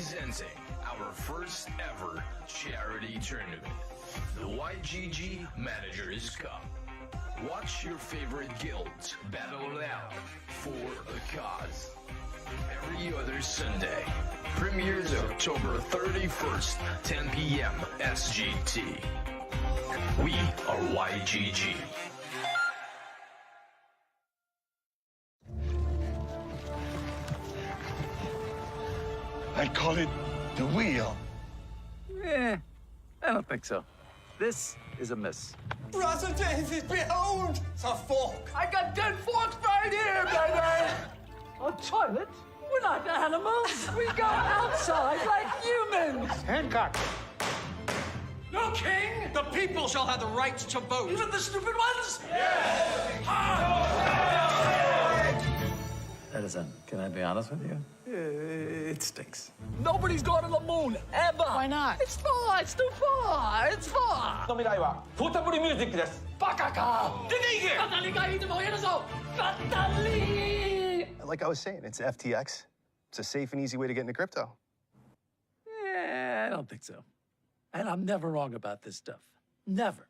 Presenting our first ever charity tournament, the YGG Managers Cup. Watch your favorite guilds battle it out for a cause. Every other Sunday. Premieres October 31st, 10 p.m. SGT. We are YGG. I'd call it the wheel. I don't think so. This is a miss. Brother David, behold! It's a fork! I got 10 forks right here, baby! A toilet? We're not animals. We go outside like humans. Hancock! No king! The people shall have the right to vote. Even the stupid ones? Edison, can I be honest with you? It stinks. Nobody's going to the moon, ever. Why not? It's far. It's too far. It's far. の未来はポータブルミュージックです。バカか。出て行け。ナタリがいいとも言えるぞ。ナタリ。 Like I was saying, it's FTX. It's a safe and easy way to get into crypto. I don't think so. And I'm never wrong about this stuff. Never.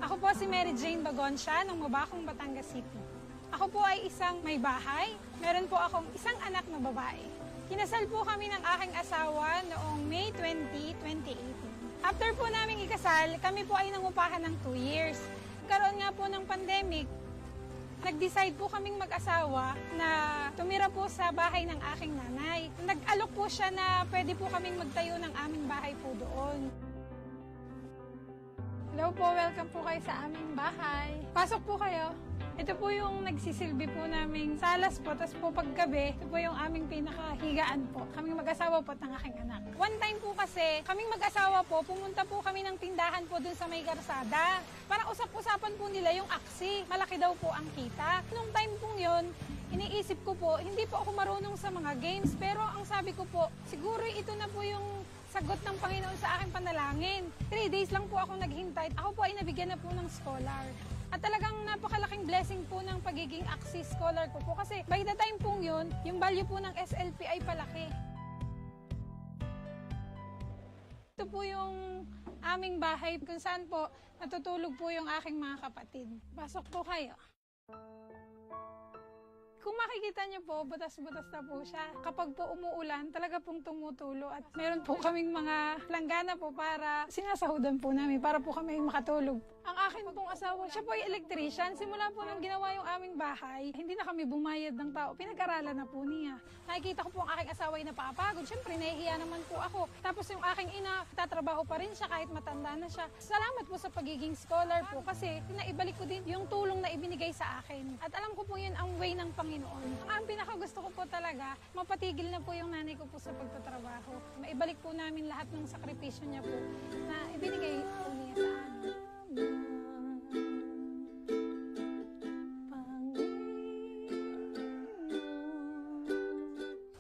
Ako po si Mary Jane Bagonsya ng Mabacong, Batangas City. Ako po ay isang may bahay. Meron po akong isang anak na babae. Kinasal po kami ng aking asawa noong May 20, 2018. After po naming ikasal, kami po ay nangupahan ng 2 years. Karoon nga po ng pandemic, nag-decide po kaming mag-asawa na tumira po sa bahay ng aking nanay. Nag-alok po siya na pwede po kaming magtayo ng aming bahay po doon. Hello po, welcome po kayo sa aming bahay. Pasok po kayo. Ito po yung nagsisilbi po naming salas po, tapos po paggabi, ito po yung aming pinakahigaan po. Kaming mag-asawa po at ng aking anak. One time po kasi, kaming mag-asawa po, pumunta po kami ng tindahan po dun sa may karsada. Parang usap-usapan po nila yung aksi. Malaki daw po ang kita. Nung time pong yun, iniisip ko po, hindi po ako marunong sa mga games, pero ang sabi ko po, siguro ito na po yung sagot ng Panginoon sa aking panalangin. 3 days lang po ako naghintay. Ako po ay nabigyan na po ng scholar. At talagang napakalaking blessing po ng pagiging AXI scholar ko po. Kasi by the time pong yun, yung value po ng SLP ay palaki. Ito po yung aming bahay kung saan po natutulog po yung aking mga kapatid. Pasok po kayo. Kung makikita niyo po, butas-butas na po siya. Kapag po umuulan, talaga pong tumutulo. At meron po kaming mga planggana po para sinasahudan po namin, para po kami makatulog. Ang akin pong asawa, siya po ay electrician. Simula po nung ginawa yung aming bahay, hindi na kami bumayad ng tao. Pinag-aralan na po niya. Nakikita ko po ang aking asawa ay napapagod. Siyempre, nahihiya naman po ako. Tapos yung aking ina, tatrabaho pa rin siya kahit matanda na siya. Salamat po sa pagiging scholar po kasi naibalik ko din yung tulong na ibinigay sa akin. At alam ko po yun ang way ng Panginoon. Ang pinakagusto ko po talaga, mapatigil na po yung nanay ko po sa pagtatrabaho. Maibalik po namin lahat ng sakripisyo niya po na ibinigay po niya sa amin.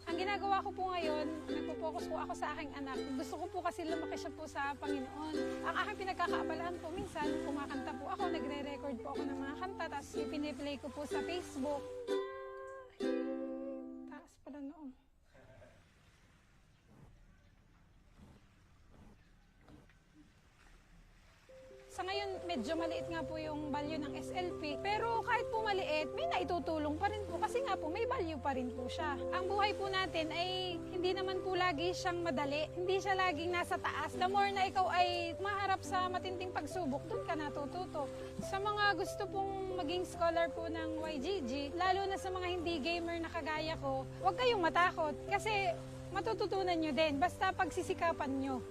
Ang ginagawa ko po ngayon, nagpo-focus po ako sa aking anak. Gusto ko po kasi lumaki siya po sa Panginoon. Ang aking pinagkakaabalahan po, minsan kumakanta po ako, nagre-record po ako ng mga kanta, tapos piniplay ko po sa Facebook. Taas pala noon. Sa ngayon, medyo maliit nga po yung value ng SLP. Pero kahit po maliit, may naitutulong pa rin po. Kasi nga po, may value pa rin po siya. Ang buhay po natin ay hindi naman po lagi siyang madali. Hindi siya laging nasa taas. The more na ikaw ay maharap sa matinding pagsubok, doon ka natututo. Sa mga gusto pong maging scholar po ng YGG, lalo na sa mga hindi gamer na kagaya ko, huwag kayong matakot. Kasi matututunan nyo din. Basta pagsisikapan nyo.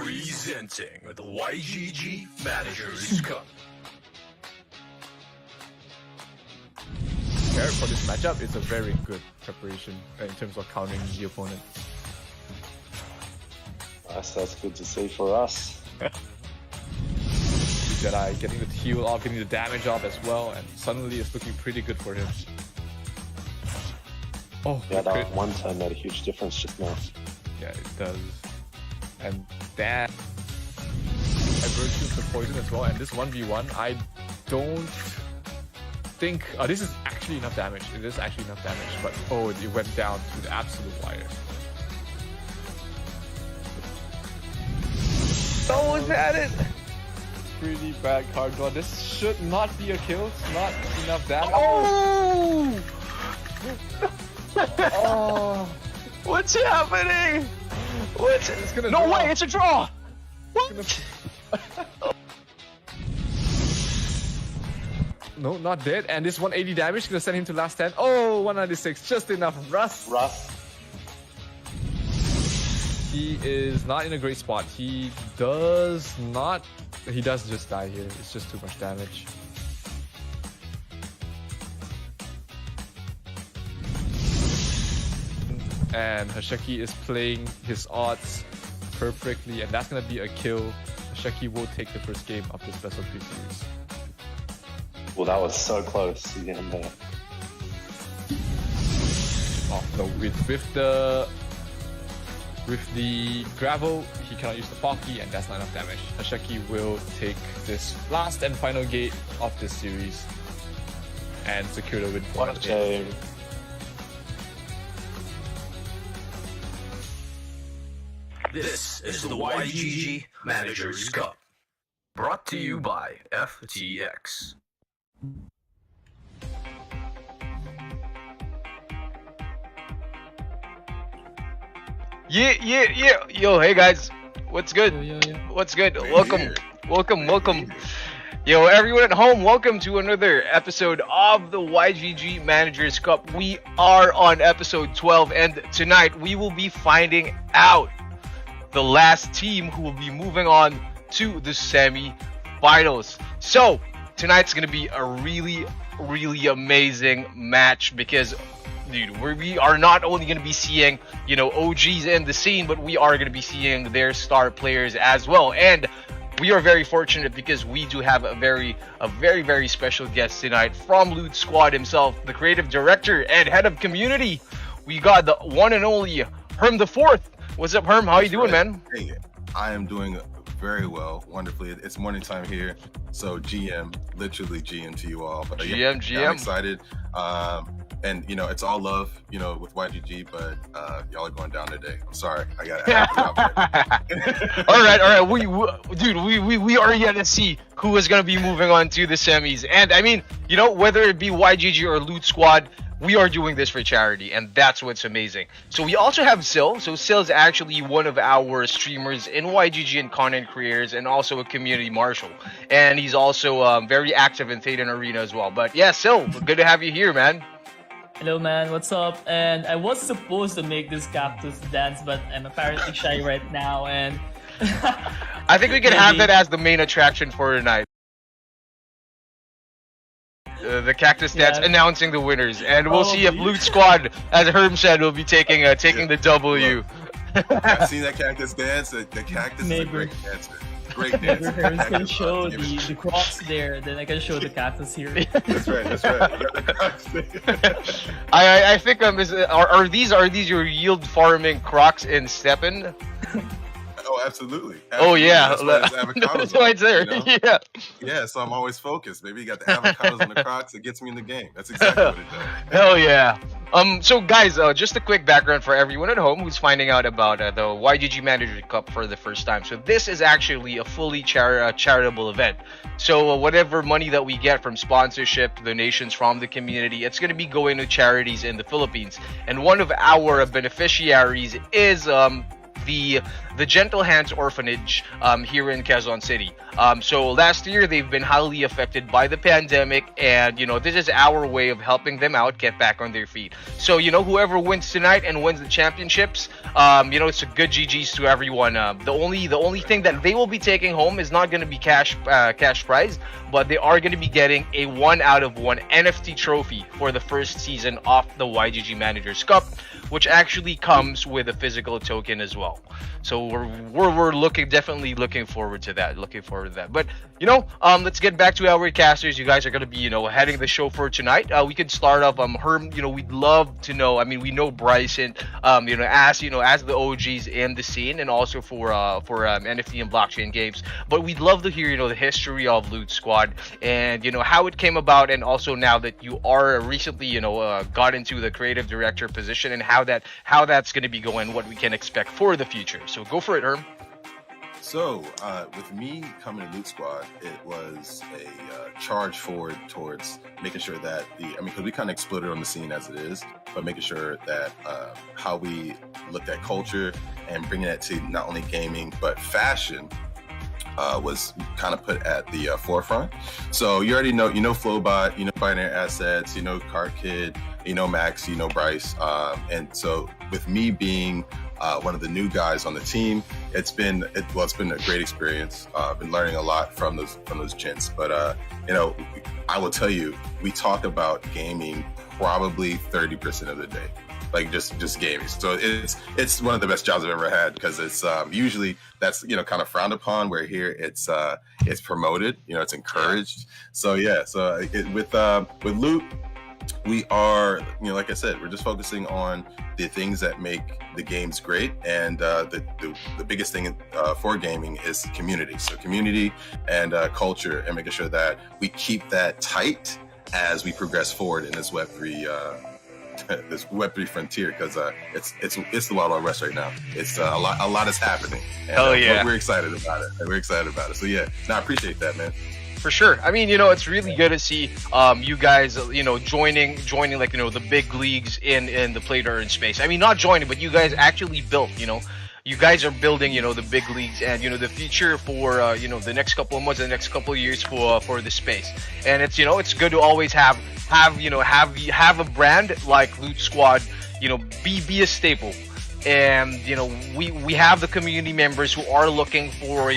Presenting the YGG Managers Cup. For this matchup, it's a very good preparation in terms of countering the opponent. That's good to see for us. Jedi getting the heal off, getting the damage off as well, and suddenly it's looking pretty good for him. Oh, yeah, that one turn made a huge difference just now. Yeah, it does. And that diverges the poison as well, and this 1v1, I don't think... this is actually enough damage. It is actually enough damage, but oh, it went down to the absolute wire. Oh, that is pretty bad card draw. This should not be a kill. It's not enough damage. Oh! Oh! What's happening? It's gonna No draw. way, it's a draw! What? No, not dead. And this 180 damage is gonna send him to last 10. Oh, 196, just enough. Russ. He is not in a great spot. He does just die here. It's just too much damage. And Hasheki is playing his odds perfectly, and that's gonna be a kill. Hasheki will take the first game of this best of 3 series. Well, that was so close again there. Oh no, with the gravel, he cannot use the Pocky, and that's not enough damage. Hasheki will take this last and final gate of this series and secure the win for What a shame. This is the YGG Managers Cup. Brought to you by FTX. Yeah. Yo, hey guys. What's good? What's good? Welcome. Yo, everyone at home, welcome to another episode of the YGG Managers Cup. We are on episode 12, and tonight we will be finding out the last team who will be moving on to the semi-finals. So, tonight's gonna be a really amazing match because, dude, we are not only going to be seeing, OGs in the scene, but we are going to be seeing their star players as well. And we are very fortunate because we do have a very special guest tonight from LootSquad himself, the creative director and head of community. We got the one and only Herm the Fourth. What's up, Herm? How you doing, man? Hey, I am doing very well, wonderfully. It's morning time here, so GM, literally GM to you all. But GM. I'm excited. And it's all love, with YGG, but y'all are going down today. I'm sorry, I gotta. All right. We are yet to see who is gonna be moving on to the semis. And I mean, whether it be YGG or LootSquad, we are doing this for charity, and that's what's amazing. So we also have Sil. So Sil is actually one of our streamers in YGG and content creators, and also a community marshal. And he's also very active in Thetan Arena as well. But yeah, Sil, good to have you here, man. Hello man, what's up? And I was supposed to make this cactus dance, but I'm apparently shy right now, and I think we can have that as the main attraction for tonight. The cactus dance announcing the winners, and we'll see if LootSquad, as Herm said, will be taking the W. I've seen that cactus dance. The cactus is a great dancer. Great dancer. Herm can show the crocs there, then I can show the cactus here. That's right. You got the crocs there. I think are these your yield farming crocs in Steppen? Oh, absolutely. Oh yeah, that's why it's there. Yeah, so I'm always focused. Maybe you got the avocados and the Crocs. It gets me in the game. That's exactly what it does. Hell yeah. So guys, just a quick background for everyone at home who's finding out about the YGG Manager Cup for the first time. So this is actually a fully charitable event. So whatever money that we get from sponsorship, donations from the community, it's going to be going to charities in the Philippines. And one of our beneficiaries is the Gentle Hands Orphanage here in Quezon City. So last year they've been highly affected by the pandemic, and this is our way of helping them out get back on their feet. So whoever wins tonight and wins the championships, it's a good GGs to everyone. The only thing that they will be taking home is not going to be cash prize, but they are going to be getting a 1 out of 1 NFT trophy for the first season of the YGG Managers Cup, which actually comes with a physical token as well. So we're definitely looking forward to that. But let's get back to our casters. You guys are gonna be heading the show for tonight. We could start off. Herm, we'd love to know. I mean, we know Bryson, as the OGs in the scene, and also for NFT and blockchain games. But we'd love to hear the history of Loot Squad and how it came about, and also now that you are recently got into the creative director position, and how that's gonna be going, what we can expect for the future. So go for it, Herm. So, with me coming to Loot Squad, it was a charge forward towards making sure that because we kind of exploded on the scene as it is, but making sure that how we looked at culture and bringing it to not only gaming but fashion was kind of put at the forefront. So you already know, Flowbot, Binary Assets, Cart Kid, Max, Bryce, and so with me being one of the new guys on the team, it's been a great experience. I've been learning a lot from those gents. But I will tell you, we talk about gaming probably 30% of the day, like just gaming. So it's one of the best jobs I've ever had, because it's usually that's kind of frowned upon, where here it's promoted, it's encouraged. So yeah, with Loot, we are, like I said, we're just focusing on the things that make the games great, and the biggest thing for gaming is community. So community and culture, and making sure that we keep that tight as we progress forward in this Web3 frontier, because it's the Wild Wild West right now. It's a lot is happening. And, Hell yeah, we're excited about it. So yeah, I appreciate that, man. For sure. I mean, it's really good to see you guys, joining like, the big leagues in the play to earn space. I mean, not joining, but you guys actually built, you guys are building, the big leagues, and the future for the next couple of months, the next couple of years for the space. And it's it's good to always have a brand like Loot Squad, be a staple. And we have the community members who are looking for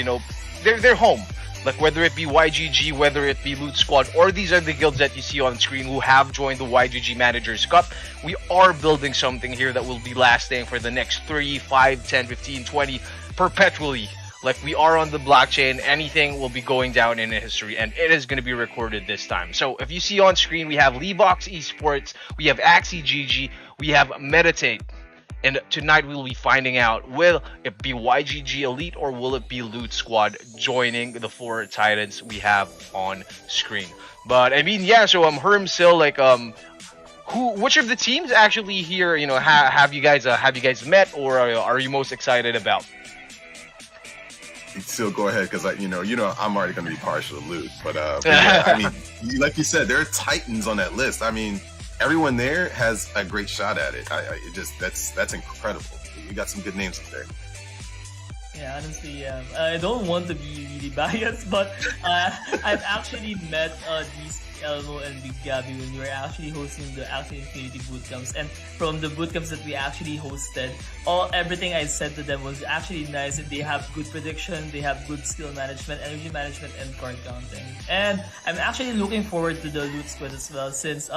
their home. Like, whether it be YGG, whether it be Loot Squad, or these are the guilds that you see on screen who have joined the YGG Managers Cup, we are building something here that will be lasting for the next 3, 5, 10, 15, 20, perpetually. Like, we are on the blockchain, anything will be going down in history, and it is going to be recorded this time. So, if you see on screen, we have Levox Esports, we have Axie GG, we have Meditate. And tonight we will be finding out, will it be YGG Elite or will it be Loot Squad joining the 4 titans we have on screen? But I mean, yeah. So Herm, still, like, which of the teams actually here, have you guys met, or are you most excited about? Still go ahead, because I'm already going to be partial to Loot, but yeah, I mean, like you said, there are titans on that list. I mean, everyone there has a great shot at it. That's incredible. You got some good names up there. Yeah, honestly, I don't want to be really biased, but I've actually met these Elmo and Big Gabby when we were actually hosting the Axie Infinity bootcamps. And from the bootcamps that we actually hosted, everything I said to them was actually nice. And they have good prediction, they have good skill management, energy management, and card counting. And I'm actually looking forward to the Loot Squad as well, since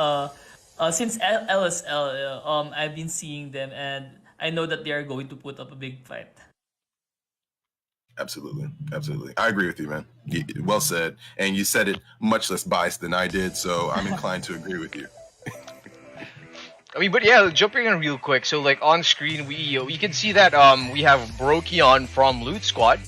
LSL, I've been seeing them, and I know that they are going to put up a big fight. Absolutely. I agree with you, man. Well said. And you said it much less biased than I did, so I'm inclined to agree with you. I mean, but yeah, jumping in real quick. So, like, on screen, we can see that we have Brokion from Loot Squad.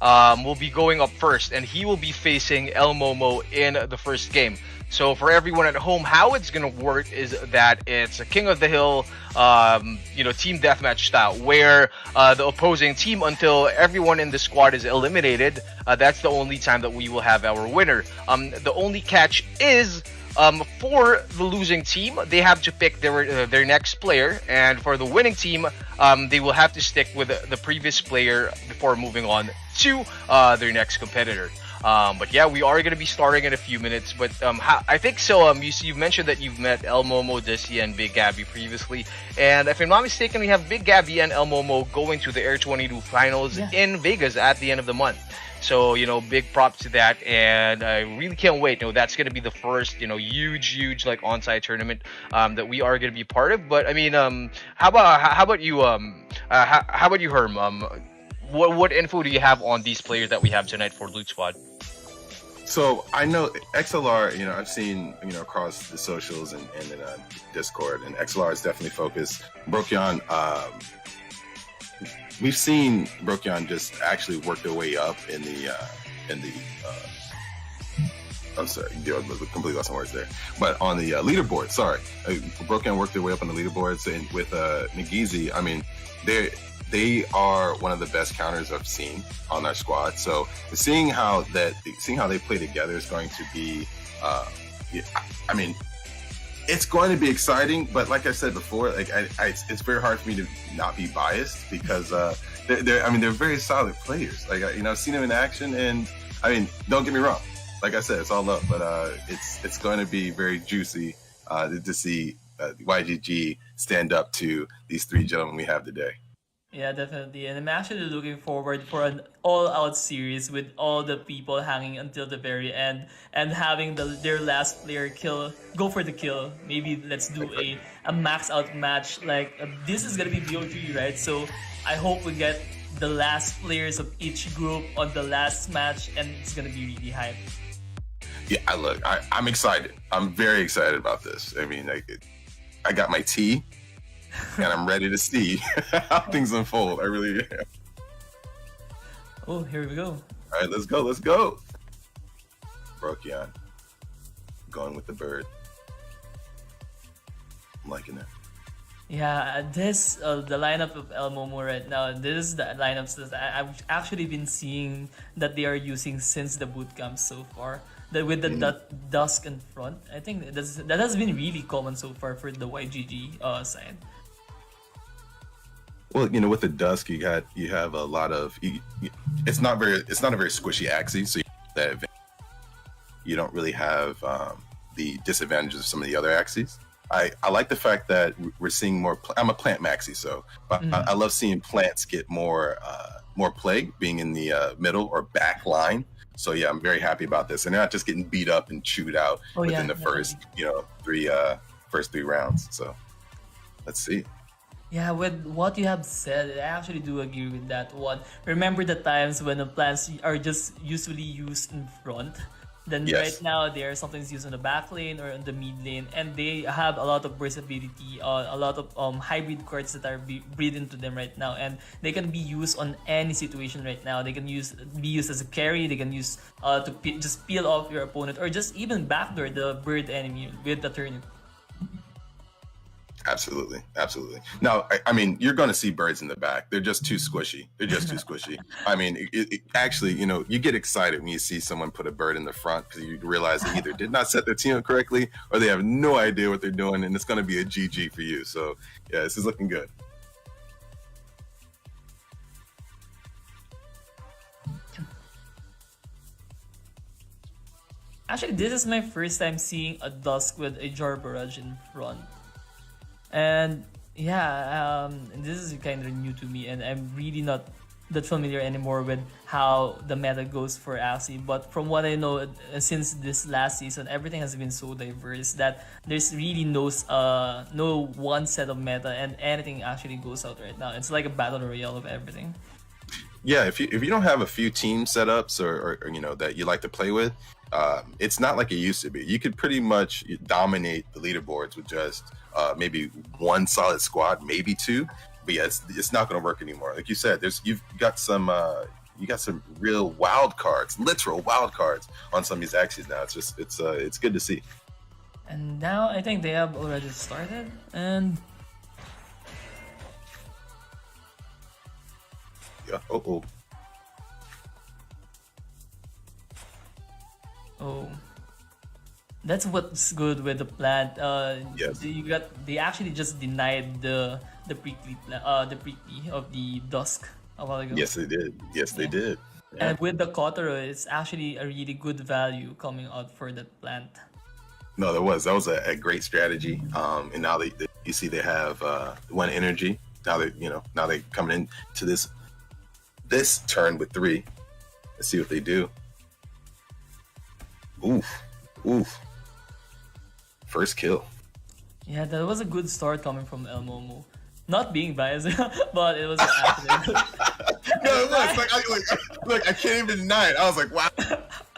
Will be going up first, and he will be facing El Momo in the first game. So for everyone at home, how it's gonna work is that it's a King of the Hill, team deathmatch style, where the opposing team, until everyone in the squad is eliminated, that's the only time that we will have our winner. The only catch is For the losing team, they have to pick their next player, and for the winning team, they will have to stick with the previous player before moving on to their next competitor. But yeah, we are going to be starting in a few minutes. But I think so. You've mentioned that you've met El Momo, Dizzy, and Big Gabby previously. And if I'm not mistaken, we have Big Gabby and El Momo going to the Air 22 finals in Vegas at the end of the month. So, big props to that. And I really can't wait. That's going to be the first, huge like on-site tournament that we are going to be part of. But I mean, how about you, Herm? What info do you have on these players that we have tonight for LootSquad? So I know XLR, I've seen, across the socials and in Discord, and XLR is definitely focused. Brokyan, we've seen Brokyan just actually work their way up in the I'm sorry, completely lost my words there. But on the leaderboard, Brokyan worked their way up on the leaderboards, and with Nagizi, I mean, they are one of the best counters I've seen on our squad. So seeing how they play together is going to be, I mean, it's going to be exciting. But like I said before, like it's very hard for me to not be biased because they're very solid players. Like I've seen them in action, and I mean, don't get me wrong. Like I said, it's all love, but it's going to be very juicy to see YGG stand up to these three gentlemen we have today. Yeah, definitely. And I'm actually looking forward for an all-out series with all the people hanging until the very end and having their last player go for the kill. Maybe let's do a max-out match. Like, this is going to be BO3, right? So I hope we get the last players of each group on the last match, and it's going to be really hype. Yeah, I'm excited. I'm very excited about this. I mean, I got my tea. And I'm ready to see how things unfold. I really am. Oh, here we go. All right, let's go. Brokyan. Going with the bird. I'm liking it. Yeah, this the lineup of El Momo right now. This is the lineups that I've actually been seeing that they are using since the bootcamp so far. With the dusk in front, I think that has been really common so far for the YGG side. Well, with the dusk, you have a lot of. It's not a very squishy axis, so you don't really have the disadvantages of some of the other axes. I like the fact that we're seeing more. I'm a plant maxi, so I love seeing plants get more play, being in the middle or back line. So yeah, I'm very happy about this, and they're not just getting beat up and chewed out within the first first three rounds. So let's see. Yeah, with what you have said, I actually do agree with that one. Remember the times when the plants are just usually used in front? Then right now, they are sometimes used on the back lane or on the mid lane, and they have a lot of versatility, a lot of hybrid cards that are breed into them right now, and they can be used on any situation right now. They can be used as a carry. They can use to just peel off your opponent, or just even backdoor the bird enemy with the turnip. Absolutely. Now, I mean, you're going to see birds in the back. They're just too squishy. I mean, actually, you get excited when you see someone put a bird in the front because you realize they either did not set their team up correctly or they have no idea what they're doing, and it's going to be a GG for you. So, yeah, this is looking good. Actually, this is my first time seeing a dusk with a Jar Barrage in front. And yeah, this is kind of new to me, and I'm really not that familiar anymore with how the meta goes for Axie. But from what I know, since this last season, everything has been so diverse that there's really no one set of meta, and anything actually goes out right now. It's like a battle royale of everything. Yeah, if you don't have a few team setups or that you like to play with, it's not like it used to be. You could pretty much dominate the leaderboards with just maybe one solid squad, maybe two. But yeah, it's not going to work anymore. Like you said, you've got some real wild cards, literal wild cards on some of these axes now. It's good to see. And now I think they have already started, and yeah. Oh, That's what's good with the plant. Yes. They actually just denied the prickly of the dusk a while ago. Yes, they did. Yes, they did. Yeah. And with the Kotaro, it's actually a really good value coming out for that plant. No, that was a great strategy. And now you see they have 1 energy. Now they coming into this turn with 3. Let's see what they do. Oof. First kill. Yeah, that was a good start coming from El Momo. Not being biased, but it was actually good. No, it was look, I can't even deny it. I was like, wow,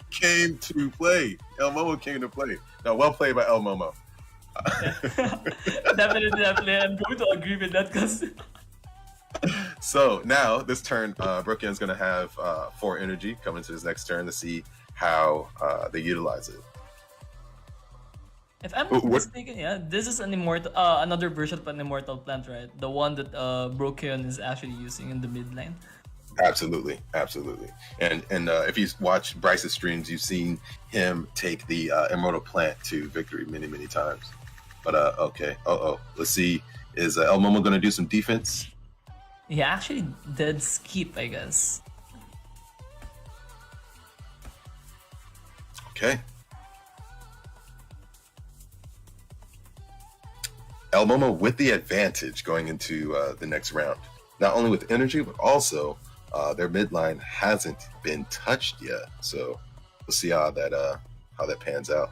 came to play. El Momo came to play. No, well played by El Momo. Definitely. I'm going to agree with that because. So now this turn, Brookion's going to have 4 energy coming to his next turn to see how they utilize it. If I'm not mistaken, yeah, this is an immortal, another version of an immortal plant, right? The one that Brokion is actually using in the mid lane. Absolutely. And if you watch Bryce's streams, you've seen him take the immortal plant to victory many times. But okay, let's see. Is El Momo going to do some defense? He actually did skip, I guess. Okay. El Momo with the advantage going into the next round. Not only with energy, but also their midline hasn't been touched yet. So we'll see how that pans out.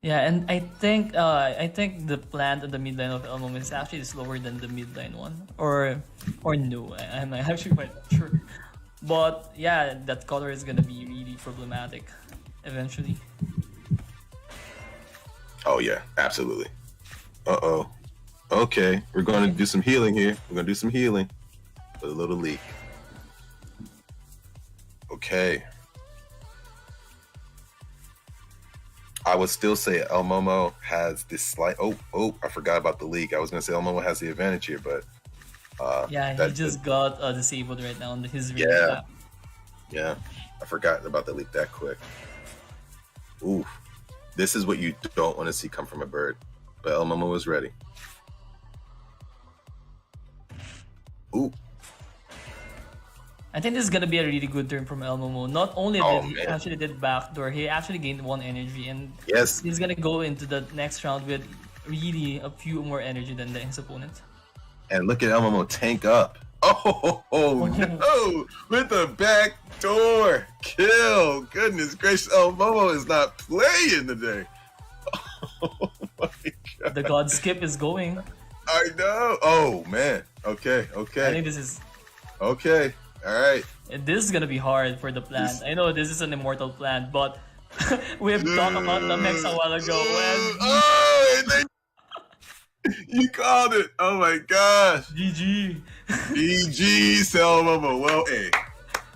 Yeah, and I think the plant at the mid lane of El Momo is actually slower than the mid lane one, or no, I'm not actually quite sure. But yeah, that color is gonna be really problematic eventually. Oh yeah, absolutely. Okay, we're going to do some healing here. We're going to do some healing with a little leak. Okay. I would still say El Momo has this slight. Oh! I forgot about the leak. I was going to say El Momo has the advantage here, but yeah, he just got disabled right now on his yeah. Yeah, I forgot about the leak that quick. Ooh. This is what you don't want to see come from a bird. But El Momo was ready. Ooh. I think this is gonna be a really good turn from El Momo. Not only did he actually did backdoor, he actually gained 1 energy, and yes, he's gonna go into the next round with really a few more energy than his opponent. And look at El Momo tank up. Oh no! With the back door kill. Goodness gracious, El Momo is not playing today. Oh my god. The god skip is going. I know. Oh man. Okay. I think this is okay. All right. And this is gonna be hard for the plant. I know this is an immortal plant, but we've talked about the mechs a while ago. You called it. Oh my gosh. GG. GG, El Momo.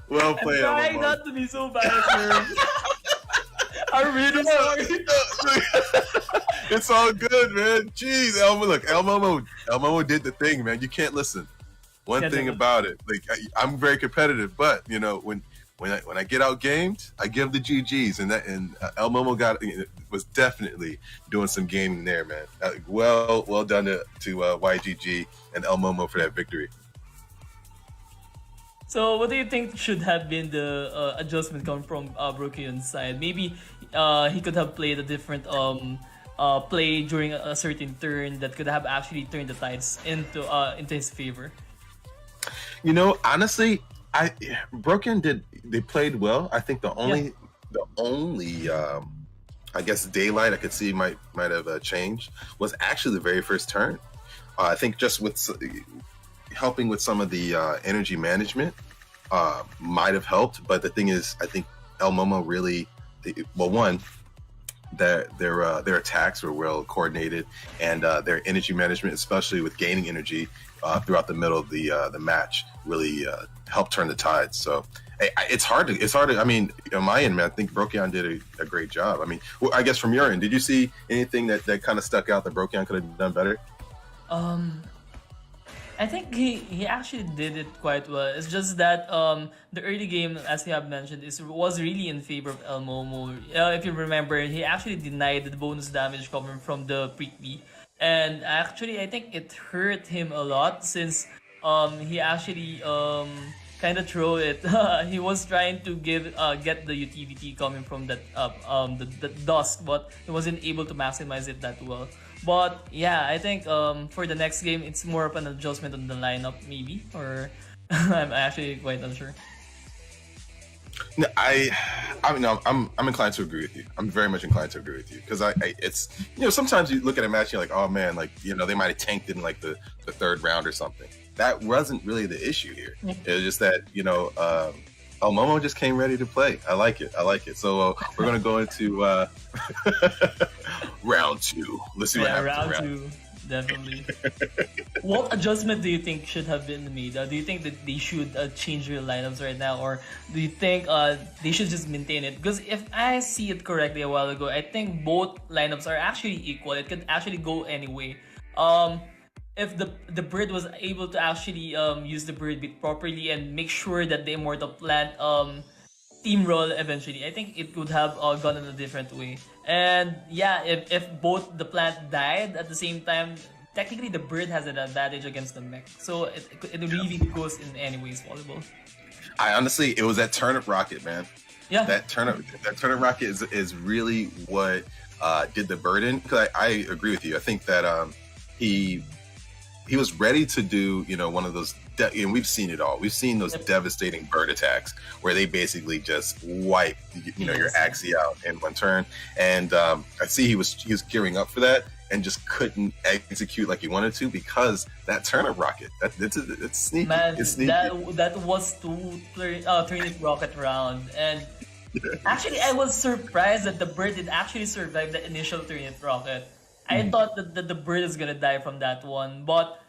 Well played. I'm trying not to be so bad. I'm really sorry. It's all good, man. Jeez, El Momo did the thing, man. You can't listen. One thing about it, like I'm very competitive, but you know when I get out gamed, I give the GGs, and El Momo was definitely doing some gaming there, man. Well done to YGG and El Momo for that victory. So, what do you think should have been the adjustment coming from Brokion's side? Maybe he could have played a different play during a certain turn that could have actually turned the tides into his favor. You know, honestly, Broken they played well. I think the only I guess daylight I could see might have changed was actually the very first turn. I think just with helping with some of the energy management might have helped, but the thing is, I think El Momo really their attacks were well coordinated, and their energy management, especially with gaining energy throughout the middle of the match, really helped turn the tide. So it's hard to. I mean, on my end, man, I think Brokion did a great job. I mean, I guess from your end, did you see anything that kind of stuck out that Brokion could have done better? I think he actually did it quite well. It's just that the early game, as you have mentioned, was really in favor of El Momo. If you remember, he actually denied the bonus damage coming from the prickly, and actually I think it hurt him a lot since he actually kind of throw it. He was trying to get the utility coming from that the dusk, but he wasn't able to maximize it that well. But yeah, I think for the next game, it's more of an adjustment on the lineup, maybe, or I'm actually quite unsure. No, I'm inclined to agree with you. I'm very much inclined to agree with you because it's sometimes you look at a match and you're like, oh man, like they might have tanked it in like the third round or something. That wasn't really the issue here. It was just that Momo just came ready to play. I like it. So we're gonna go into round 2. Let's see what happens. Round 2, definitely. What adjustment do you think should have been made? Do you think that they should change their lineups right now, or do you think they should just maintain it? Because if I see it correctly a while ago, I think both lineups are actually equal. It could actually go any way. If the bird was able to actually use the bird bit properly and make sure that the immortal plant steamroll eventually, I think it would have gone in a different way. And yeah, if both the plant died at the same time, technically the bird has an advantage against the mech. So it really goes in any ways possible. It was that turnip rocket, man. Yeah. That turnip rocket is really what did the bird in. Because I agree with you. I think that he was ready to do, one of those, and we've seen it all. We've seen those devastating bird attacks where they basically just wipe, your Axie out in one turn. And I see he was gearing up for that and just couldn't execute like he wanted to because that turnip rocket. It's sneaky. Man, it's sneaky. that was 2 turnip rocket round, and actually I was surprised that the bird did actually survive the initial turnip rocket. I thought that the bird is gonna die from that one, but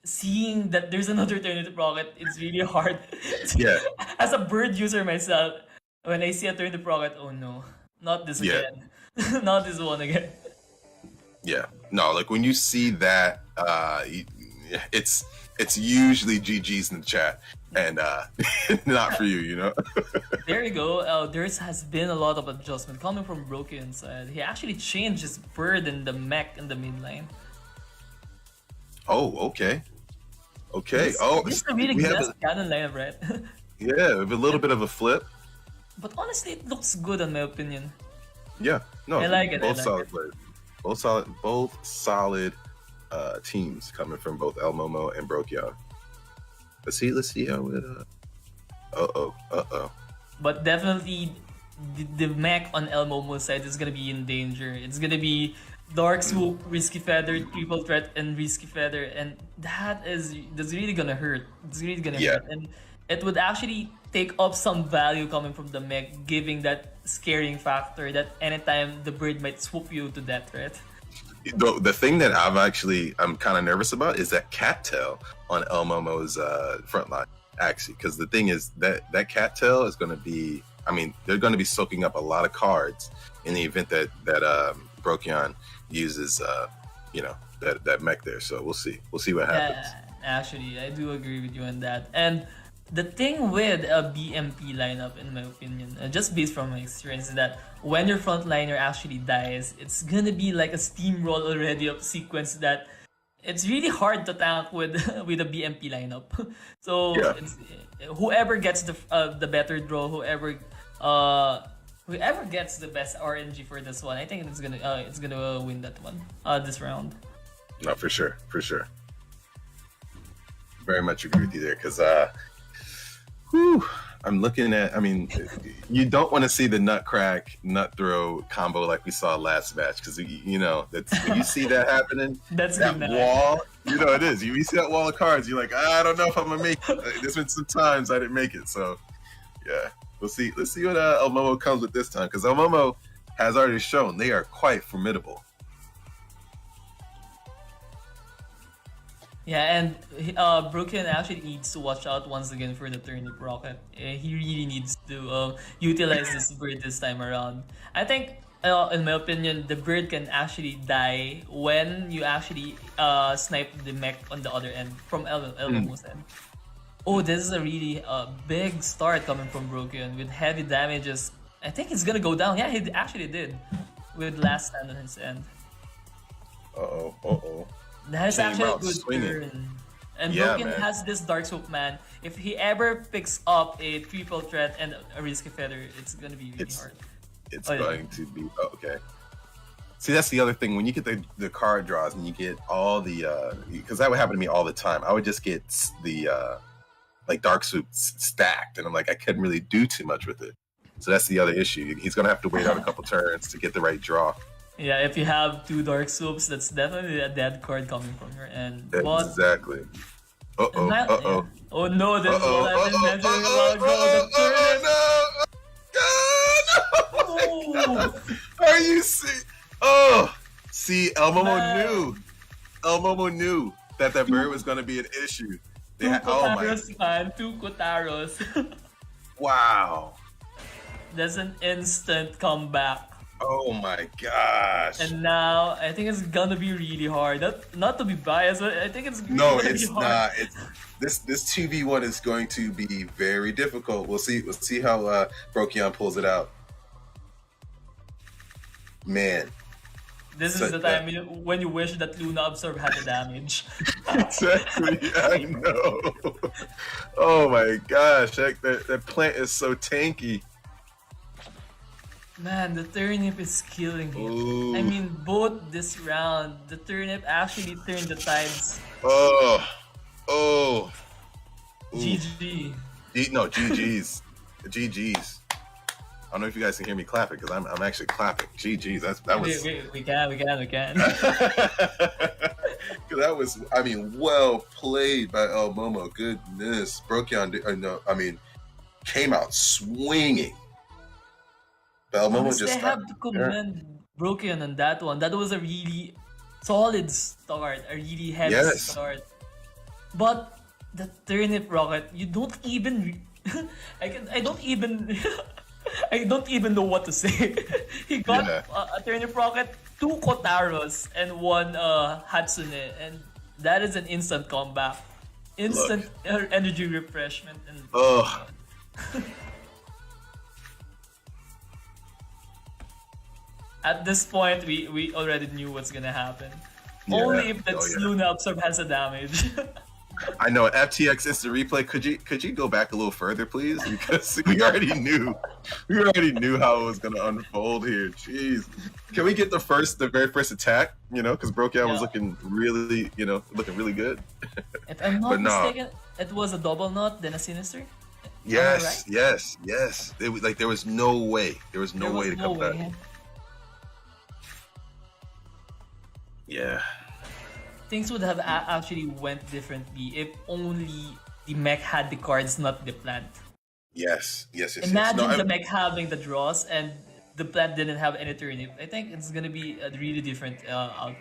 seeing that there's another turnip rocket, it's really hard. Yeah. As a bird user myself, when I see a turnip rocket, oh no, not this again, not this one again. Yeah, no, like when you see that, it's usually GG's in the chat, and not for you, There you go. There has been a lot of adjustment coming from Broken side. He actually changed his bird and the mech in the mid lane. Oh, okay. This is a really good cannon lineup, right? Yeah, with a little bit of a flip. But honestly, it looks good in my opinion. Yeah, no, I like it. Both solid players. Both solid teams coming from both El Momo and Brokyan. Let's see how it. But definitely, the mech on El Momo's side is gonna be in danger. It's gonna be Dark Swoop, Risky Feather, Triple Threat, and Risky Feather, and that's really gonna hurt. It's really gonna hurt, and it would actually take up some value coming from the mech, giving that scaring factor that anytime the bird might swoop you to death, right? The thing that I'm kind of nervous about is that cattail on El Momo's front line, actually, because the thing is that cattail is going to be, they're going to be soaking up a lot of cards in the event that Brokyan uses, that mech there. So we'll see what happens. Actually, I do agree with you on that. And the thing with a BMP lineup, in my opinion, just based from my experience, is that when your frontliner actually dies, it's gonna be like a steamroll already of sequence that it's really hard to tank with a BMP lineup. So it's, whoever gets the better draw, whoever gets the best RNG for this one, I think it's gonna win that one this round. No, for sure. Very much agree with you there, because I'm looking at, you don't want to see the nut crack, nut throw combo like we saw last match, because, that's, when you see that happening, that wall, it is. You see that wall of cards, you're like, I don't know if I'm going to make it. There's been some times I didn't make it, so, yeah. Let's see what El Momo comes with this time, because El Momo has already shown they are quite formidable. Yeah, and Broken actually needs to watch out once again for the turnip rocket. He really needs to utilize this bird this time around. I think in my opinion, the bird can actually die when you actually snipe the mech on the other end from Elmo's end. Oh, this is a really big start coming from Broken with heavy damages. I think he's gonna go down. Yeah, he actually did with last stand on his end. That is actually a good turn. And Broken has this Dark Swoop, man. If he ever picks up a triple threat and a risky feather, it's gonna be really hard. It's going to be okay. See, that's the other thing. When you get the card draws and you get all the because that would happen to me all the time. I would just get the like Dark Swoop stacked, and I'm like, I couldn't really do too much with it. So that's the other issue. He's gonna have to wait out a couple turns to get the right draw. Yeah, if you have 2 Dark Swoops, that's definitely a dead card coming from your end. Exactly. Oh no, this is what I've been mentioning a while ago. Are you see? Oh, see, El Momo knew that bird was going to be an issue. Two Kotaros. Wow. That's an instant comeback. Oh my gosh. And now I think it's gonna be really hard. Not to be biased, but I think it's really not. It's this 2v1 is going to be very difficult. We'll see how Brokyan pulls it out. Man. This is the time when you wish that Luna Absorb had the damage. Exactly, I know. Oh my gosh, that plant is so tanky. Man, the turnip is killing him. Ooh. I mean, both this round, the turnip actually turned the tides. Oh. GG. No, GG's. GG's. I don't know if you guys can hear me clapping because I'm actually clapping. GG's. That was. We can. That was, I mean, well played by El Momo. Goodness, Brokyan. Came out swinging. I have to commend Brokyan on that one. That was a really solid start, a really heavy start. But the turnip rocket, you don't even. I don't even know what to say. He got a turnip rocket, 2 Kotaros, and 1 Hatsune, and that is an instant comeback, instant energy refreshment, and. At this point, we already knew what's gonna happen. Only if that Luna Absorb has a damage. I know, FTX instant replay. Could you go back a little further, please? Because we already knew how it was gonna unfold here. Jeez, can we get the very first attack? Because Brokyan was looking really, looking really good. If I'm not mistaken, it was a double knot, then a sinister. Yes. It was like there was no way. There was no way to come back. Yeah. Things would have actually went differently if only the mech had the cards, not the plant. Yes. Imagine the mech having the draws and the plant didn't have any turnip. I think it's gonna be a really different output.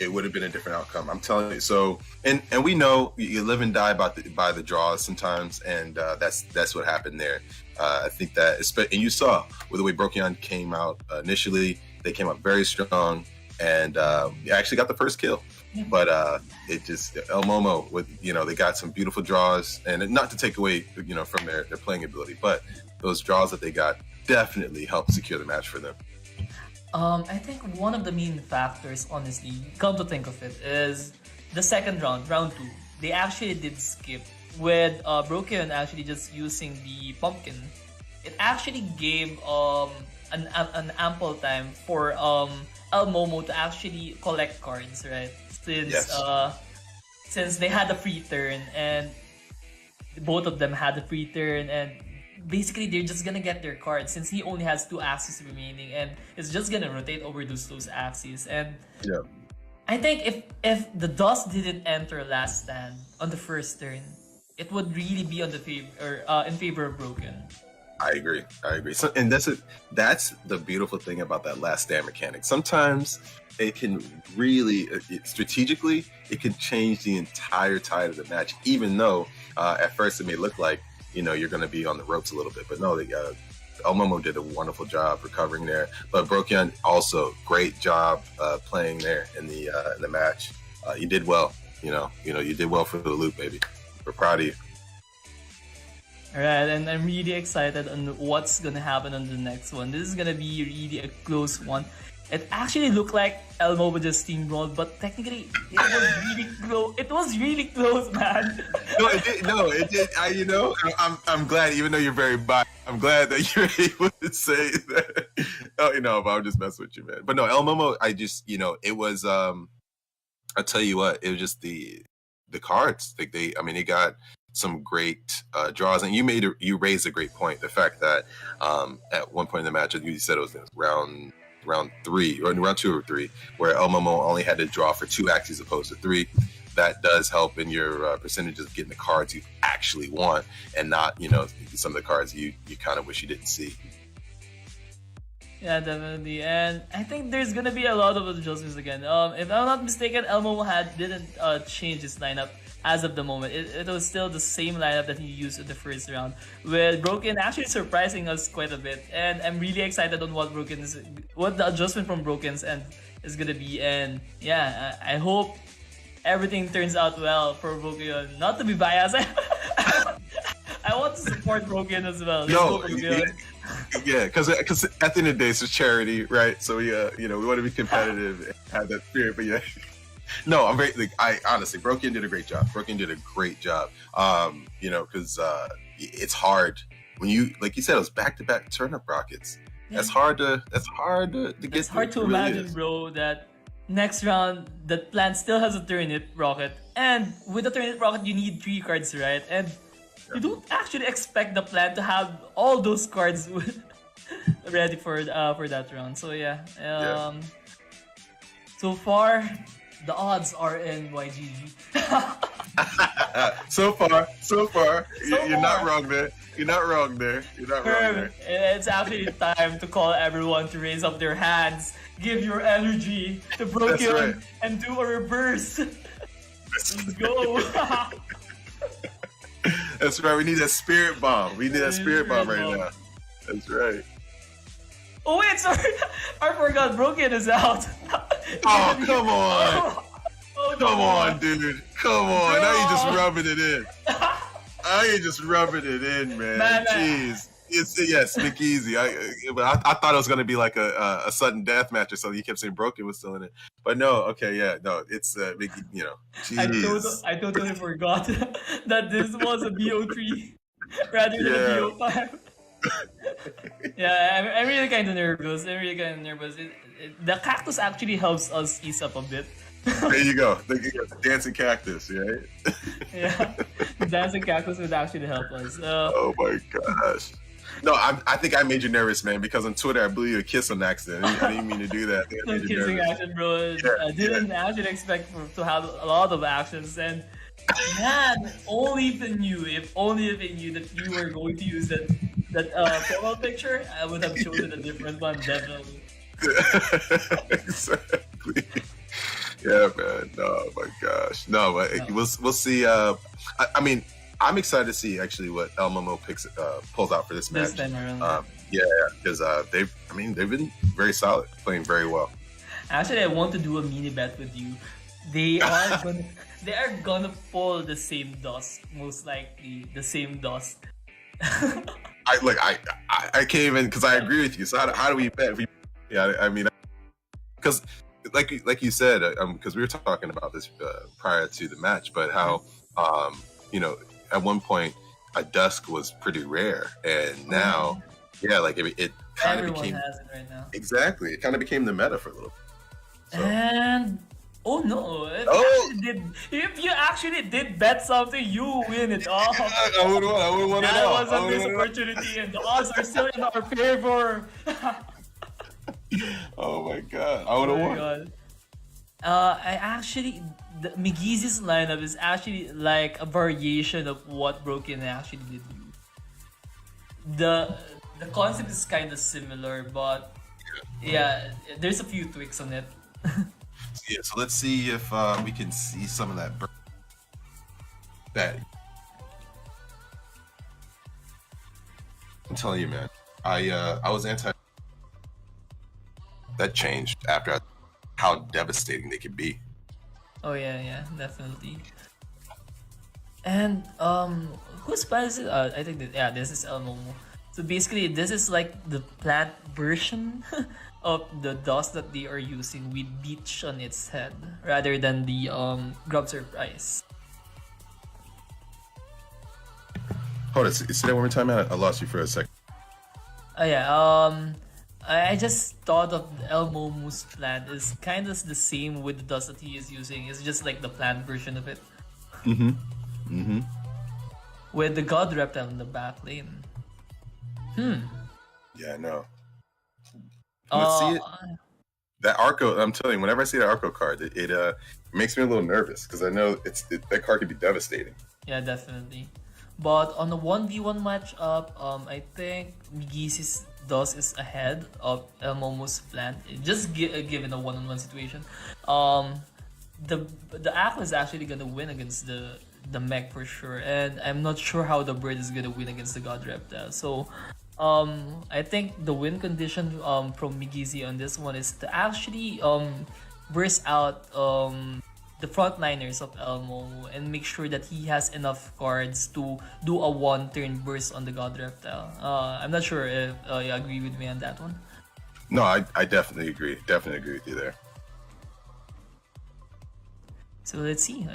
It would have been a different outcome. I'm telling you. So, and we know you live and die by the draws sometimes, and that's what happened there. I think that, and you saw with the way Brokyan came out initially, they came out very strong. And actually got the first kill, but it just El Momo with they got some beautiful draws, and not to take away from their playing ability, but those draws that they got definitely helped secure the match for them. I think one of the main factors, honestly, come to think of it, is the second round 2. They actually did skip with Brokyan actually just using the pumpkin. It actually gave an ample time for El Momo to actually collect cards, right? Since they had a free turn, and both of them had a free turn, and basically they're just gonna get their cards since he only has 2 axes remaining, and it's just gonna rotate over those axes. And I think if the dust didn't enter last stand on the first turn, it would really be on the in favor of Broken. I agree. So, and that's the beautiful thing about that last stand mechanic. Sometimes it can really, strategically, it can change the entire tide of the match, even though at first it may look like, you're going to be on the ropes a little bit. But no, El Momo did a wonderful job recovering there, but Broken also great job playing there in the match. You did well. You did well for the loop, baby. We're proud of you. Alright, and I'm really excited on what's gonna happen on the next one. This is gonna be really a close one. It actually looked like Elmo would just steamrolled, but technically it was really close. It was really close, man. It did. I'm glad, even though you're very biased, I'm glad that you're able to say that. But I'm just messing with you, man. But no, El Momo, it was. I'll tell you what, it was just the cards. They got some great draws, and you raised a great point. The fact that at one point in the match, you said it was round 3 or round 2 or 3, where El Momo only had to draw for 2 acts as opposed to 3. That does help in your percentages of getting the cards you actually want, and not some of the cards you kind of wish you didn't see. Yeah, definitely, and I think there's gonna be a lot of adjustments again. If I'm not mistaken, El Momo didn't change his lineup as of the moment. It was still the same lineup that he used in the first round, with Broken actually surprising us quite a bit. And I'm really excited on what the adjustment from Broken's end is gonna be. And yeah, I hope everything turns out well for Broken. Not to be biased, I want to support Broken as well. Yeah, because at the end of the day, it's a charity, right? So we want to be competitive and have that spirit. But yeah. No, I'm very. Honestly, Broken did a great job. Because it's hard when you, like you said, it was back-to-back turnip rockets. Yeah. That's hard to get. It's hard to imagine, bro, that next round that plant still has a turnip rocket, and with the turnip rocket you need 3 cards, right? And you don't actually expect the plant to have all those cards ready for that round. So yeah. So far, the odds are in YGG. So far. You're not wrong there. You're not wrong there. It's actually time to call everyone to raise up their hands, give your energy to Broken, right, and do a reverse. Let's go. That's right. We need that spirit bomb. We need that spirit bomb right now. That's right. Oh wait, sorry. I forgot Broken is out. Oh, come on. Come on, dude. Come on. Bro. Now you're just rubbing it in. Man. Jeez. Yes, Nick Easy. I thought it was going to be like a sudden death match or something. You kept saying Broken was still in it. But no, okay, yeah. No, it's, jeez. I totally forgot that this was a BO3 rather than a BO5. Yeah, I'm really kind of nervous. The cactus actually helps us ease up a bit. There you go. The dancing cactus, right? Yeah, the dancing cactus would actually help us. Oh my gosh. No, I think I made you nervous, man, because on Twitter I blew you a kiss on accident. I didn't mean to do that. Some kissing action, bro. Yeah, I didn't actually expect to have a lot of actions, and man, only if they knew that you were going to use that profile picture, I would have chosen a different one, definitely. Exactly. Yeah, man. No, my gosh. No, but we'll see. I mean, I'm excited to see actually what El Momo pulls out for this match. Yeah, because they've been very solid, playing very well. Actually, I want to do a mini bet with you. They are gonna pull the same dust, most likely the same dust. I can't even, because I agree with you. So how do we bet? Because like you said, because we were talking about this prior to the match, but how at one point a dusk was pretty rare, and now it kind of became, has it right now. Exactly, it kind of became the meta for a little. So. And oh no! If you actually did bet something, you win it all. I would want it all. That was a missed opportunity, and the odds are still in our favor. Oh my god! I would have won. Migizi's lineup is actually like a variation of what Broken actually did. The concept is kind of similar, but yeah, there's a few tweaks on it. Yeah, so let's see if we can see some of that. I'm telling you, man. I was anti. That changed after how devastating they could be. Oh yeah, definitely. And whose plan is it? I think this is El Momo. So basically, this is like the plant version of the dust that they are using with beach on its head, rather than the grub surprise. Hold on, say that one more time, man. I lost you for a second. Oh yeah, I just thought of the El Momo's plant is kind of the same with the dust that he is using. It's just like the plant version of it. With the God Reptile in the back lane. Yeah, I know. Let's see it. That Arco, I'm telling you, whenever I see that Arco card, it makes me a little nervous because I know that card could be devastating. Yeah, definitely. But on the 1v1 matchup, I think Migizi's dust is ahead of El Momo's plant. Just given a one-on-one situation. The Aqua is actually gonna win against the mech for sure, and I'm not sure how the bird is gonna win against the God Reptile. So I think the win condition from Migizi on this one is to actually burst out the frontliners of El Momo and make sure that he has enough cards to do a one-turn burst on the God Reptile. I'm not sure if you agree with me on that one. No, I definitely agree. Definitely agree with you there. So let's see.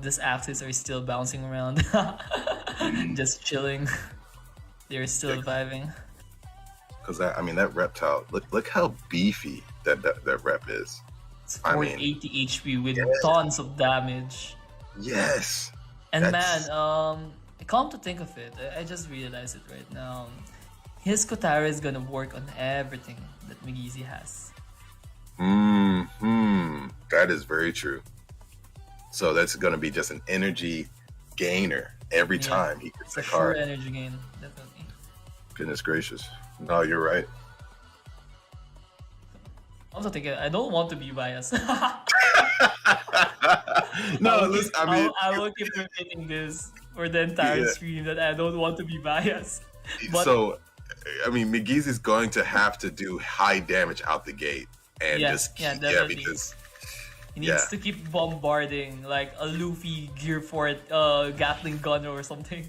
These axes are still bouncing around, just chilling. They're still vibing. Because I mean that reptile. Look how beefy that rep is. It's 480 HP with tons of damage. Yes. And man, come to think of it, I just realized it right now. His Kotara is gonna work on everything that Migizi has. That is very true. So that's gonna be just an energy gainer every time he gets the card. Sure, energy gain, definitely. Goodness gracious. No, you're right. I'm also thinking, I don't want to be biased. No, listen, I will keep repeating this for the entire stream that I don't want to be biased. But, so, I mean, Migiz is going to have to do high damage out the gate and because he needs to keep bombarding like a Luffy Gear Fort Gatling gunner or something.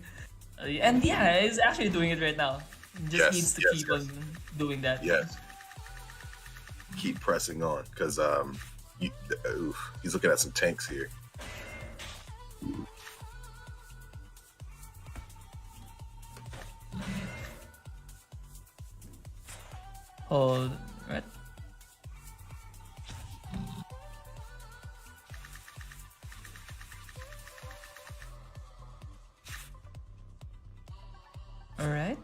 And he's actually doing it right now. He just needs to keep on doing that. Yes. Keep pressing on because he's looking at some tanks here. Hold right. All right.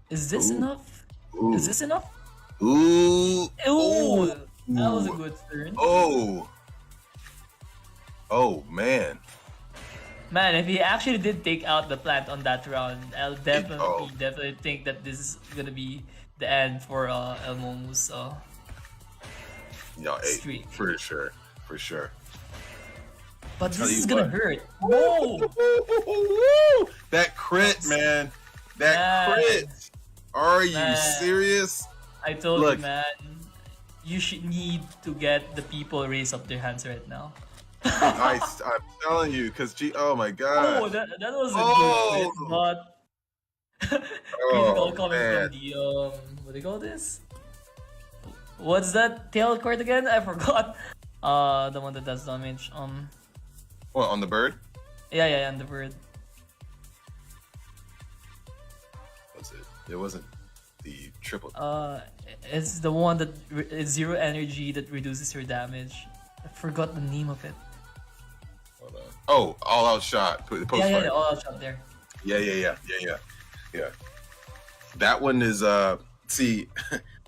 Is this enough? Is this enough? Ooh. That was a good turn. Oh man. Man, if he actually did take out the plant on that round, I'll definitely think that this is gonna be the end for El Momo's streak. For sure. But this is gonna hurt. Whoa! That crit, man. That crit. Are you serious? I told you, man. You should need to get the people raise up their hands right now. I'm telling you, because oh my god. Oh, that was a good hit, but critical coming from the what do you call this? What's that tail card again? I forgot. The one that does damage. What, on the bird? Yeah, on the bird. What's it? It wasn't the triple. It's the one that it's 0 energy that reduces your damage. I forgot the name of it. Hold on. Oh, all out shot. Yeah, all out shot there. Yeah. That one is see,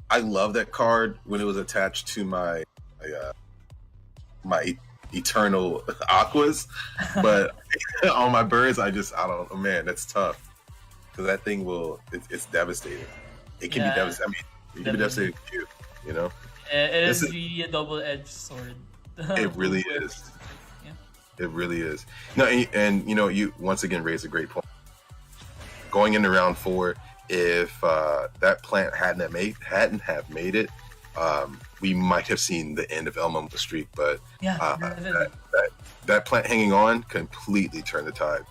I love that card when it was attached to my eternal aquas, but on my birds I don't know, man, that's tough because that thing it's devastating. It can be devastating. I mean, it can be devastating for you know. It is really a double-edged sword. It really is. It really is. No, and you know, you once again raised a great point. Going into round 4, if that plant hadn't have made it, we might have seen the end of El Momo's streak. But that plant hanging on completely turned the tide.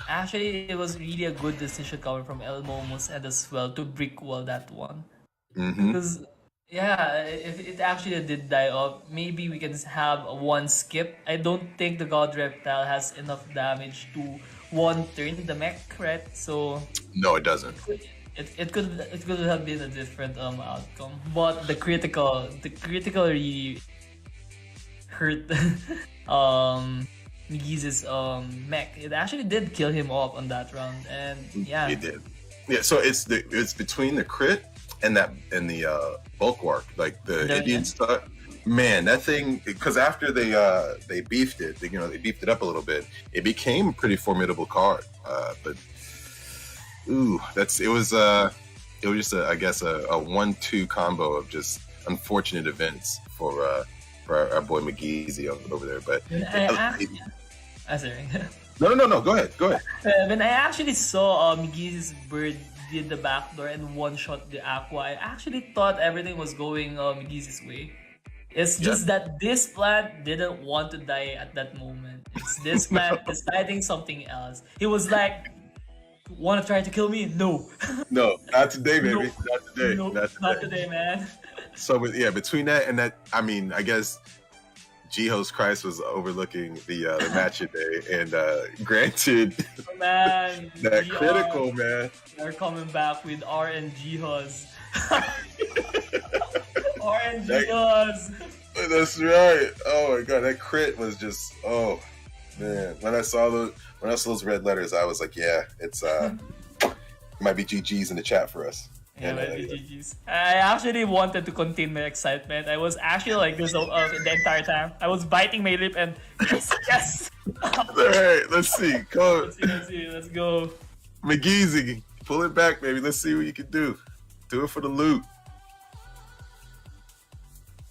Actually, it was really a good decision coming from El Momos and as well to brick wall that one. Because if it actually did die off, maybe we can have one skip. I don't think the God Reptile has enough damage to one turn the mech, right? So no, it doesn't. It could have been a different outcome, but the critical really hurt Migizi's mech. It actually did kill him off on that round, and yeah, it did. Yeah, so it's between the crit and the bulwark, like the Indian stuff. Man, that thing, because after they beefed it, they beefed it up a little bit. It became a pretty formidable card. But it was just I guess a 1-2 combo of just unfortunate events for our boy McGeezy over there. But sorry. No. Go ahead. When I actually saw McGeezy's bird did the backdoor and one-shot the Aqua, I actually thought everything was going McGeezy's way. It's just that this plant didn't want to die at that moment. It's this plant deciding something else. He was like, "Want to try to kill me? No. No, not today, baby. No. Not today. No, not today, man." So, between that and that, I mean, I guess G-Host Christ was overlooking the match today, and granted, man, that critical, man. They're coming back with RNG Huz. RNG Huz. That's right. Oh my god, that crit was just man. When I saw those red letters, I was like, yeah, it's it might be GG's in the chat for us. Yeah, GG's. I actually wanted to contain my excitement. I was actually like this the entire time. I was biting my lip and yes. All right, let's see. Come on. Let's go. McGeezy, pull it back, baby. Let's see what you can do. Do it for the loot.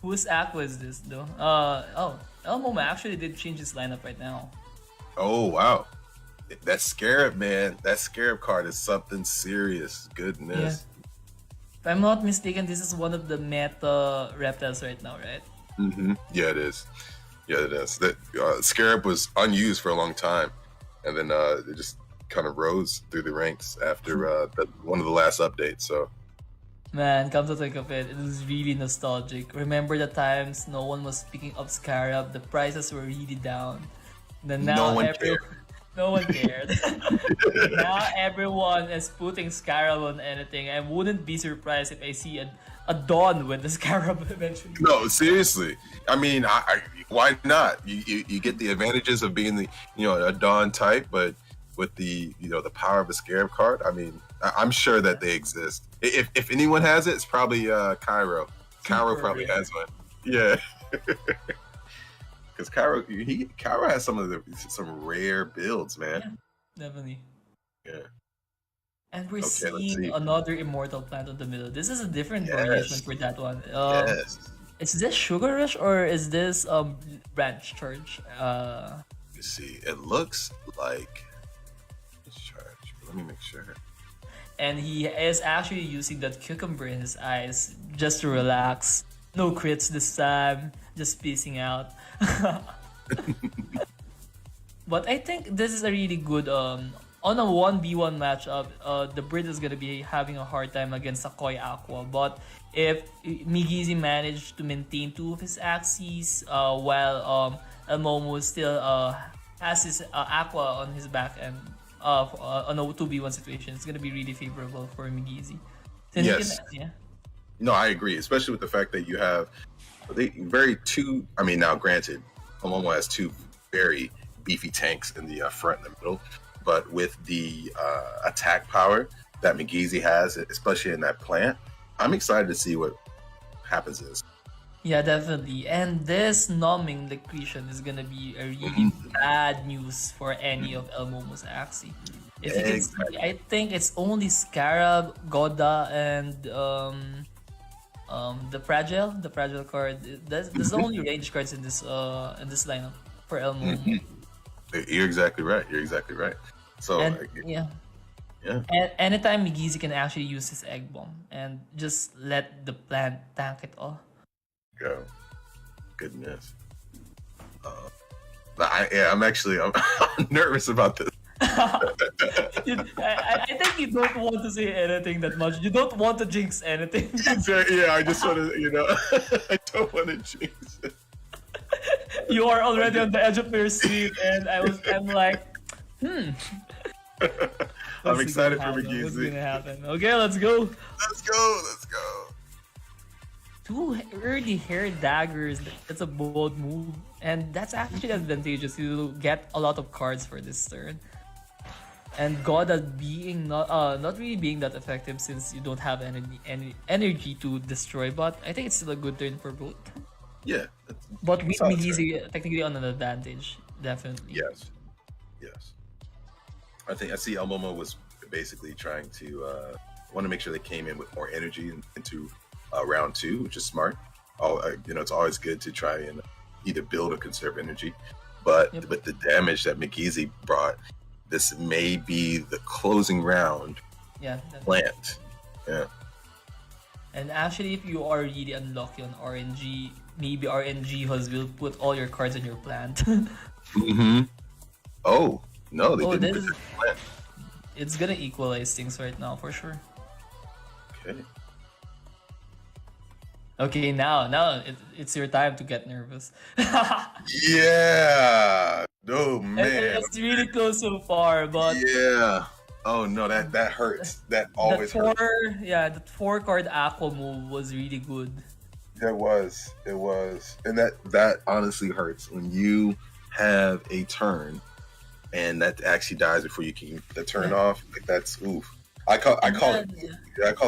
Whose Aqua is this though? El Momo actually did change his lineup right now. Oh wow. That Scarab, man. That Scarab card is something serious. Goodness. Yeah. If I'm not mistaken, this is one of the meta reptiles right now, right? Yeah, it is. That Scarab was unused for a long time, and then it just kind of rose through the ranks after one of the last updates. So, man, come to think of it, it was really nostalgic. Remember the times no one was picking up Scarab, the prices were really down. Then now no one cared. Now everyone is putting Scarab on anything. I wouldn't be surprised if I see a Dawn with the Scarab eventually. No, seriously. I mean, why not? You get the advantages of being the a Dawn type, but with the the power of a Scarab card. I mean, I'm sure that they exist. If anyone has it, it's probably Cairo. Cairo probably has one. Yeah. Because Cairo has some rare builds, man. Yeah, definitely. Yeah. And we're seeing another immortal plant in the middle. This is a different variation for that one. Yes. Is this Sugar Rush or is this Branch Charge? You see, it looks like it's Charge. Let me make sure. And he is actually using that cucumber in his eyes just to relax. No crits this time. Just spacing out. But I think this is a really good on a 1v1 matchup. The Brit is gonna be having a hard time against a Koi Aqua, but if Migizi managed to maintain two of his axes while El Momo still has his Aqua on his back end on a 2v1 situation, it's gonna be really favorable for Migizi. Yes. No, I agree, especially with the fact that you have now granted, El Momo has two very beefy tanks in the front and the middle, but with the attack power that McGeezy has, especially in that plant, I'm excited to see what happens to this. Yeah, definitely. And this numbing liquidation is gonna be a really bad news for any of El Momo's axes. If you can see, I think it's only Scarab, Goda, and the fragile card. That's the only range cards in this lineup for El Momo. You're exactly right. So and, Yeah. And anytime Migizi can actually use his egg bomb and just let the plant tank it all. Go. Goodness. I'm nervous about this. I think you don't want to say anything that much. You don't want to jinx anything. Yeah, I just want to, I don't want to jinx it. You are already on the edge of your seat, and I'm like, I'm excited for What's Migizi. gonna happen? Okay, let's go. Let's go. 2 early hair daggers. That's a bold move, and that's actually advantageous. You get a lot of cards for this turn. And Goda being not really being that effective since you don't have any energy to destroy. But I think it's still a good turn for both. Yeah. But with Migizi technically on an advantage, definitely. Yes. I see El Momo was basically trying to want to make sure they came in with more energy into round 2, which is smart. It's always good to try and either build or conserve energy. But with the damage that Migizi brought, this may be the closing round. Yeah. Plant. Yeah. And actually, if you are really unlucky on RNG, maybe RNG will put all your cards in your plant. Oh no, they didn't put their plant. It's gonna equalize things right now for sure. Okay. Okay, now it's your time to get nervous. Yeah. Oh man. It's really close so far, but yeah. Oh no, that hurts. That always hurts. The 4-card Aqua move was really good. It was, and that honestly hurts when you have a turn, and that actually dies before you can get the turn off. Like that's oof. I call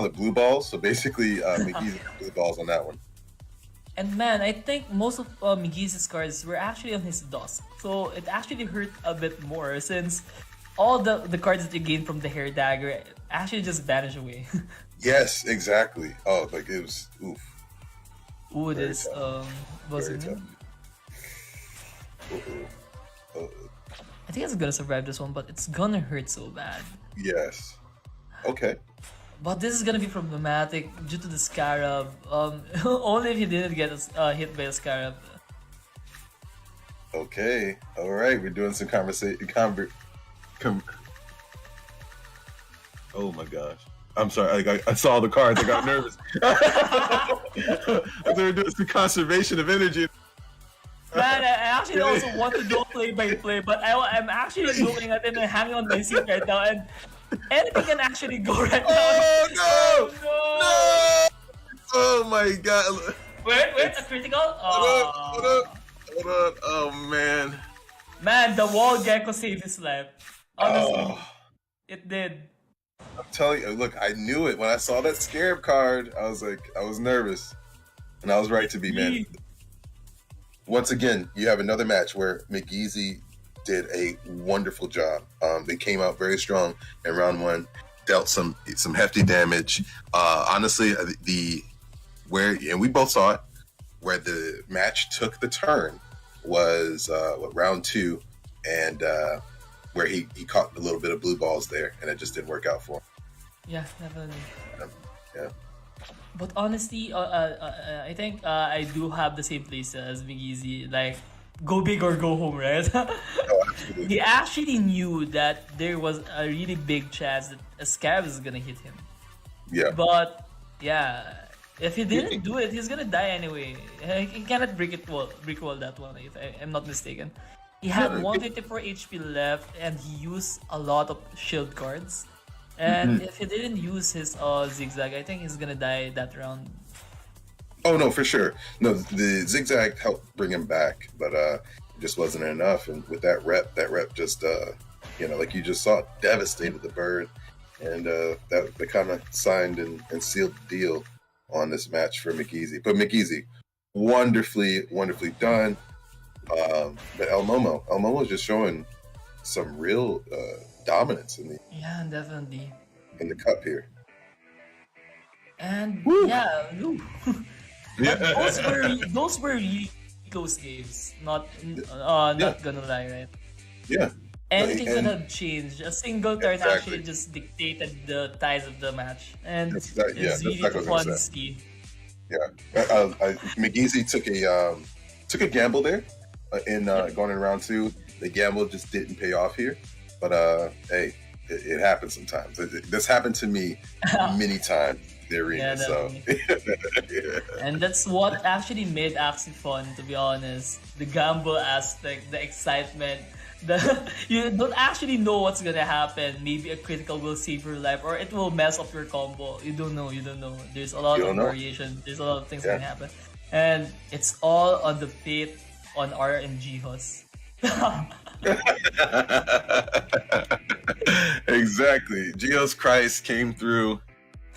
it blue balls. So basically, Migizi blue balls on that one. And man, I think most of Migizi's cards were actually on his dust, so it actually hurt a bit more since all the cards that you gain from the hair dagger actually just vanish away. Yes, exactly. Oh, like it was oof. Ooh, this was it? I think it's gonna survive this one, but it's gonna hurt so bad. Yes. Okay. But this is gonna be problematic due to the Scarab. Only if he didn't get hit by a Scarab. Okay. All right. We're doing some conversation. Oh my gosh. I'm sorry. I saw the cards. I got nervous. They were doing some conservation of energy. Man, I actually also want to do play-by-play, but I'm actually looking at it and hanging on my seat right now, and anything can actually go right now. Oh no! Oh my god! Wait, a critical? Hold on. Oh man. Man, the wall gecko saved his life. Honestly, it did. I'm telling you, look, I knew it when I saw that Scarab card. I was nervous, and I was right to be, man. Once again, you have another match where Migizi did a wonderful job. They came out very strong in round 1, dealt some hefty damage. Honestly, and we both saw it, where the match took the turn was round 2, and where he caught a little bit of blue balls there, and it just didn't work out for him. Yeah, definitely. Yeah. But honestly, I think I do have the same place as Migizi. Like, go big or go home, right? He actually knew that there was a really big chance that a Scarab is gonna hit him. Yeah. But yeah, if he didn't do it, he's gonna die anyway. He cannot brick wall that one, if I'm not mistaken. He had 154 HP left, and he used a lot of shield cards. And if he didn't use his zigzag, I think he's gonna die that round. Oh no, for sure. No, the zigzag helped bring him back, but it just wasn't enough. And with that rep just like you just saw, devastated the bird, and that they kind of signed and sealed the deal on this match for Migizi. But Migizi, wonderfully done. But El Momo is just showing some real dominance in definitely in the cup here. And Woo! those were really close games. Not gonna lie, right? Yeah. anything could have changed. A single turn Exactly. actually just dictated the ties of the match, and That's exactly- yeah, it's that's really exactly what I fun was to see. Yeah, McGeezy took a gamble there in going in round 2. The gamble just didn't pay off here, but hey, it happens sometimes. This happened to me many times in the arena, so yeah. And that's what actually made Axie fun, to be honest. The gamble aspect, the excitement. You don't actually know what's gonna happen. Maybe a critical will save your life, or it will mess up your combo. You don't know. There's a lot of variation. There's a lot of things that can happen, and it's all on the fate on R and Jihos. Exactly. Geos Christ came through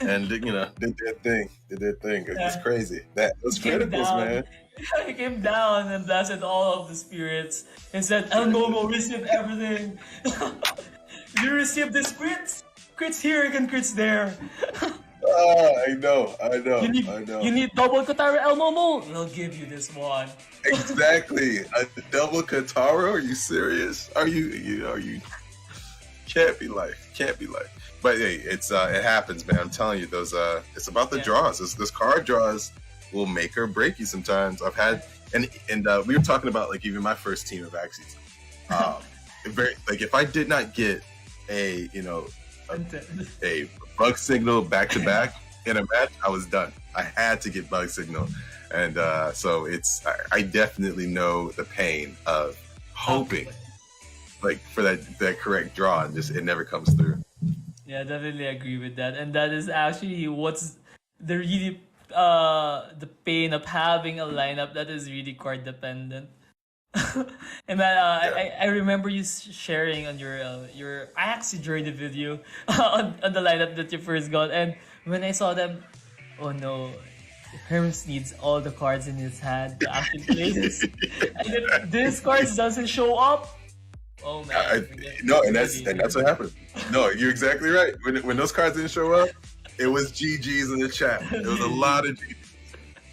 and did their thing. It's crazy. That was criticals, man. He came down and blasted all of the spirits and said, El Momo, receive everything. You receive this crits. Crits here and crits there. I know. You need double Katara El Momo? We'll give you this one. Exactly. A double Katara? Are you serious? Are you can't be life. But hey, it happens, man. I'm telling you, those it's about the draws. Those card draws will make or break you sometimes. I've had and we were talking about like even my first team of Axies. If I did not get a bug signal back to back in a match, I was done. I had to get bug signal, and so I definitely know the pain of hoping like for that correct draw and just it never comes through. Yeah, definitely agree with that, and that is actually what's the really the pain of having a lineup that is really card dependent. And I remember you sharing on your I actually joined the video on the lineup that you first got, and when I saw them, oh no, Hermes needs all the cards in his hand to actually play this, and if this cards doesn't show up, oh man. And that's what happened. No, you're exactly right. When those cards didn't show up, it was GGs in the chat. There was a lot of GGs.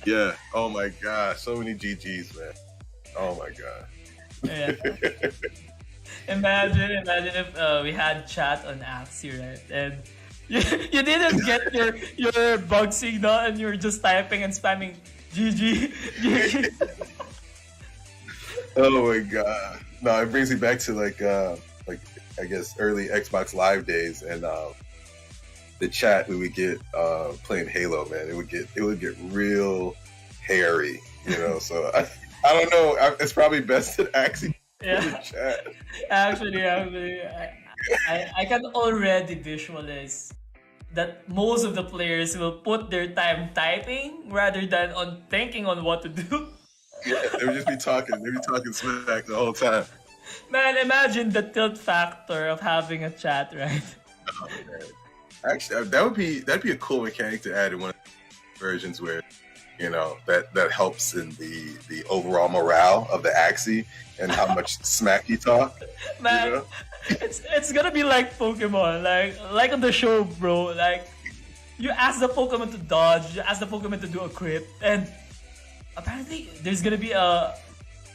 Yeah. Oh my gosh, so many GGs, man. Oh my god. Yeah. Imagine if we had chat on Axie, right? And you didn't get your bug signal and you're just typing and spamming GG. Oh my god. No, it brings me back to like I guess early Xbox Live days and the chat we would get playing Halo, man. It would get real hairy, so I don't know. It's probably best to actually chat. Actually, I can already visualize that most of the players will put their time typing rather than on thinking on what to do. Yeah, they would just be talking. They'd be talking smack the whole time. Man, imagine the tilt factor of having a chat, right? Oh, man. Actually, that'd be a cool mechanic to add in one of the versions where that helps in the overall morale of the Axie and how much smack you talk. Man, it's gonna be like Pokemon, like on the show, bro. Like you ask the Pokemon to dodge, you ask the Pokemon to do a crit, and apparently there's gonna be a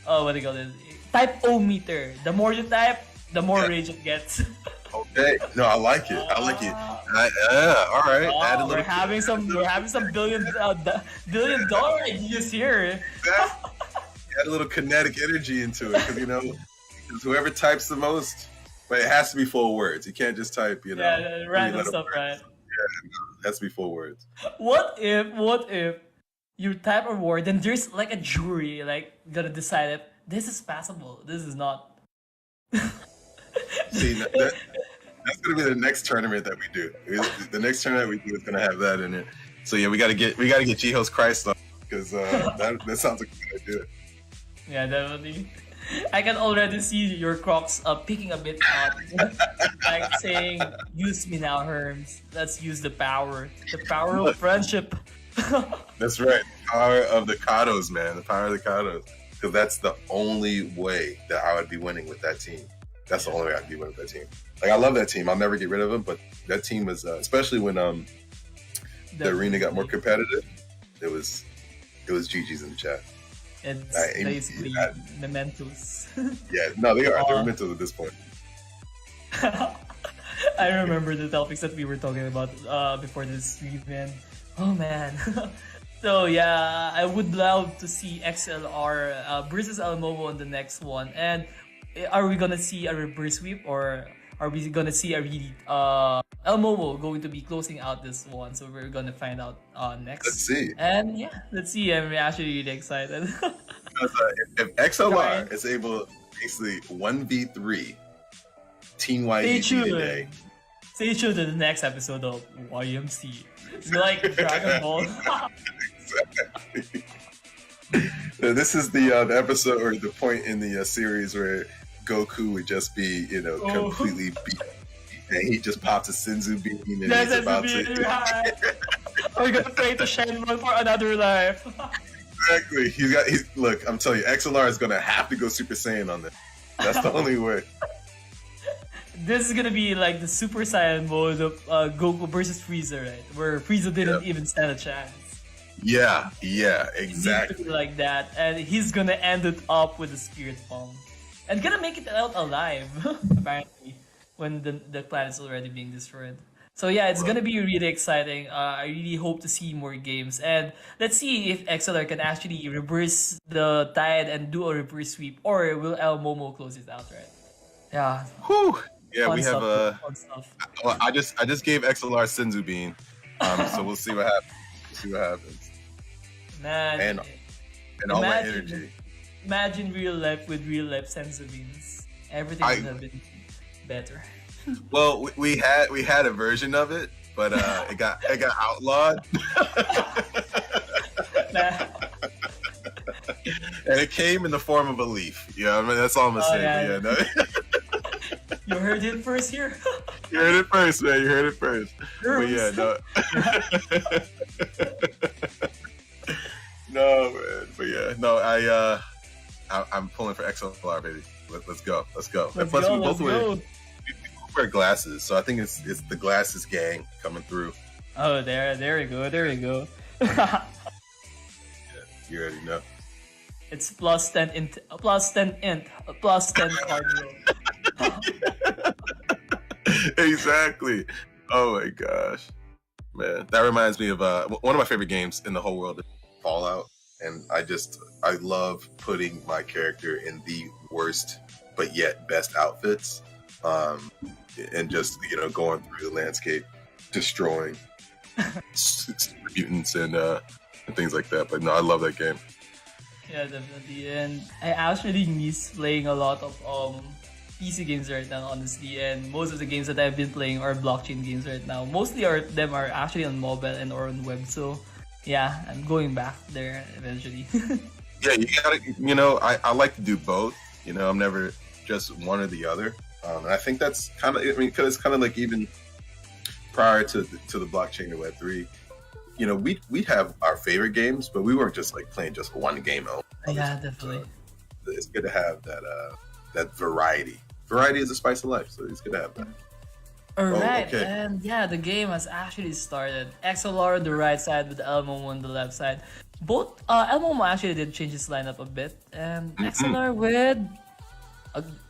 what do you call it? Type O meter. The more you type, the more rage it gets. Okay, no, I like it. All right. Add a little. We're having some billion dollar ideas here. Add a little kinetic energy into it, because whoever types the most, but it has to be full words. You can't just type, random stuff, right? Yeah, it has to be full words. What if you type a word and there's like a jury gonna decide if this is passable, this is not. See, that's gonna be the next tournament that we do. The next tournament we do is gonna have that in it. So yeah, we gotta get Jihos Christ on because that sounds like a good idea. Yeah, definitely. I can already see your Crocs picking a bit out, like saying, "Use me now, Herms. Let's use the power of friendship." That's right, the power of the Kados, man. The power of the Kados, because that's the only way that I would be winning with that team. That's the only way I'd be winning with that team. Like I love that team. I'll never get rid of them, but that team was especially when the arena got more competitive. It was GG's in the chat. It's basically mementos. Yeah, no, they are. They're mementos at this point. I remember the topics that we were talking about before this stream, man. Oh man. So yeah, I would love to see XLR versus Almomo on the next one. And are we gonna see a reverse sweep, or are we gonna see a really Almomo going to be closing out this one? So we're gonna find out next. Let's see. And yeah, let's see. I'm actually really excited. Because, if XLR is able to basically 1v3 Team YGG today. Stay tuned to the next episode of YMC. It's like Dragon Ball. Exactly. This is the episode or the point in the series where Goku would just be, completely beat. And he just pops a Senzu beam and he's about to... We're gonna pray to Shenron for another life. Exactly. Look, I'm telling you, XLR is gonna have to go Super Saiyan on this. That's the only way. This is gonna be like the Super Saiyan mode of Goku versus Frieza, right? Where Frieza didn't even stand a chance. Yeah, exactly. It needs to be like that, and he's gonna end it up with the Spirit Bomb, and gonna make it out alive. Apparently, when the planet's already being destroyed. So yeah, it's gonna be really exciting. I really hope to see more games, and let's see if XLR can actually reverse the tide and do a reverse sweep, or will El Momo close it out, right? Yeah. Whew. Yeah, Fun we stuff, have fun stuff. Well, I just gave XLR Senzu Bean, so we'll see what happens. Man, and all my energy. Imagine real life with real life Senzu Beans. Everything would have been better. Well, we had a version of it, but it got outlawed. And it came in the form of a leaf. Yeah, I mean that's all I'm gonna say. Yeah. No. You heard it first here. You heard it first, man. You heard it first. But yeah, no. No, man. But yeah, no. I'm pulling for XLR, baby. Let's go. Let's go. And plus, we both wear glasses, so I think it's the glasses gang coming through. Oh, there we go. Yeah, you already know. It's plus 10 int, plus 10 int, plus 10 cardio. Exactly. Oh my gosh, man, that reminds me of one of my favorite games in the whole world, Fallout, and I love putting my character in the worst but yet best outfits, and just going through the landscape, destroying mutants and things like that. But no, I love that game. Yeah, definitely, and I actually miss playing a lot of PC games right now, honestly, and most of the games that I've been playing are blockchain games right now. Mostly them are actually on mobile and or on web, so yeah, I'm going back there eventually. Yeah, you gotta, I like to do both. I'm never just one or the other, and I think that's kind of, because it's kind of like even prior to the blockchain or Web3, we'd have our favorite games, but we weren't just like playing just one game. Yeah, definitely. So it's good to have that variety. Variety is the spice of life, so it's good to have that. Alright, okay. And yeah, the game has actually started. XLR on the right side with Elmo on the left side. Both Elmo actually did change his lineup a bit, and XLR with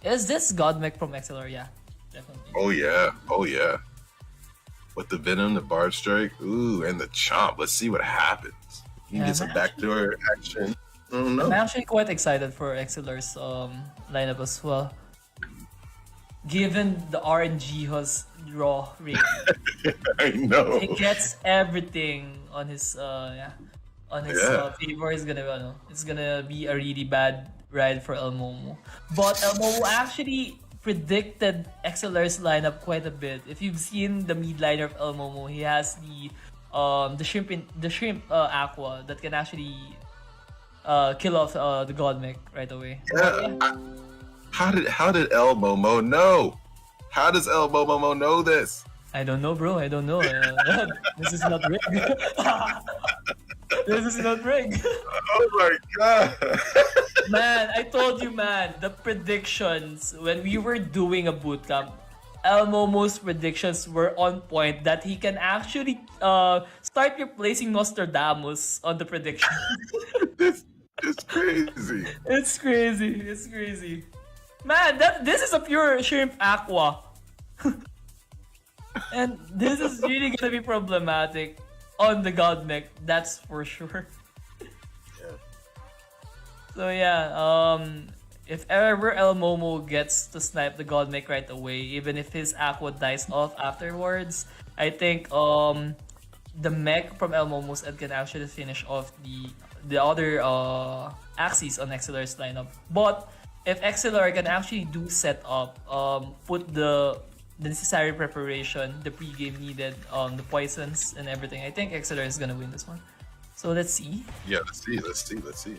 is this Godmech from XLR? Yeah, definitely. Oh yeah. With the Venom, the Barb Strike, ooh, and the Chomp. Let's see what happens. You can get some backdoor action. I don't know. I'm actually quite excited for XLR's lineup as well. Given the RNG has draw rate, I know he gets everything on his favor. It's gonna be a really bad ride for El Momo. But El Momo actually predicted XLR's lineup quite a bit. If you've seen the mid liner of El Momo, he has the shrimp aqua that can actually kill off the Godmech right away. Yeah. How did El Momo know? How does El Momo know this? I don't know, bro. I don't know. This is not rigged. This is not rigged. Oh my god. Man, I told you, man, the predictions when we were doing a bootcamp, El Momo's predictions were on point that he can actually start replacing Nostradamus on the prediction. It's crazy. It's crazy. Man, this is a pure shrimp aqua. And this is really gonna be problematic on the God mech, that's for sure. Yeah. So yeah, if ever El Momo gets to snipe the God mech right away, even if his aqua dies off afterwards, I think the mech from El Momo's end can actually finish off the other axes on XLR's lineup. But if XLR can actually do set up, put the necessary preparation, the pre-game needed, the poisons and everything, I think XLR is gonna win this one. So let's see. Yeah, let's see.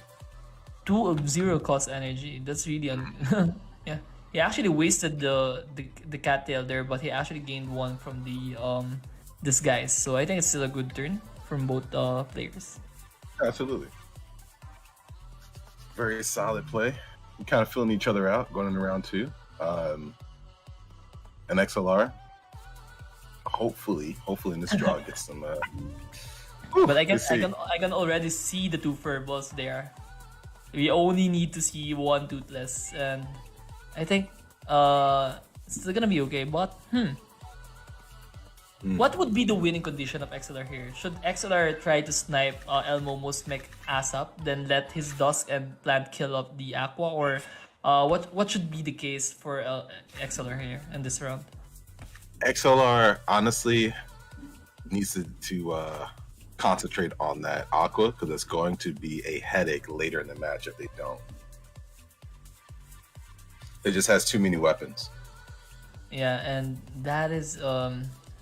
2 of 0 cost energy. That's really yeah. He actually wasted the cattail there, but he actually gained 1 from the disguise. So I think it's still a good turn from both players. Absolutely. Very solid play. We're kind of filling each other out going into round 2. And XLR, hopefully in this draw gets some. But I can already see the 2 furballs there. We only need to see 1 toothless, and I think it's still gonna be okay. But what would be the winning condition of XLR here? Should XLR try to snipe El Momo's mech ass up, then let his Dusk and Plant kill up the Aqua, or what should be the case for XLR here in this round? XLR honestly needs to concentrate on that Aqua, because it's going to be a headache later in the match if they don't. It just has too many weapons. Yeah, and that is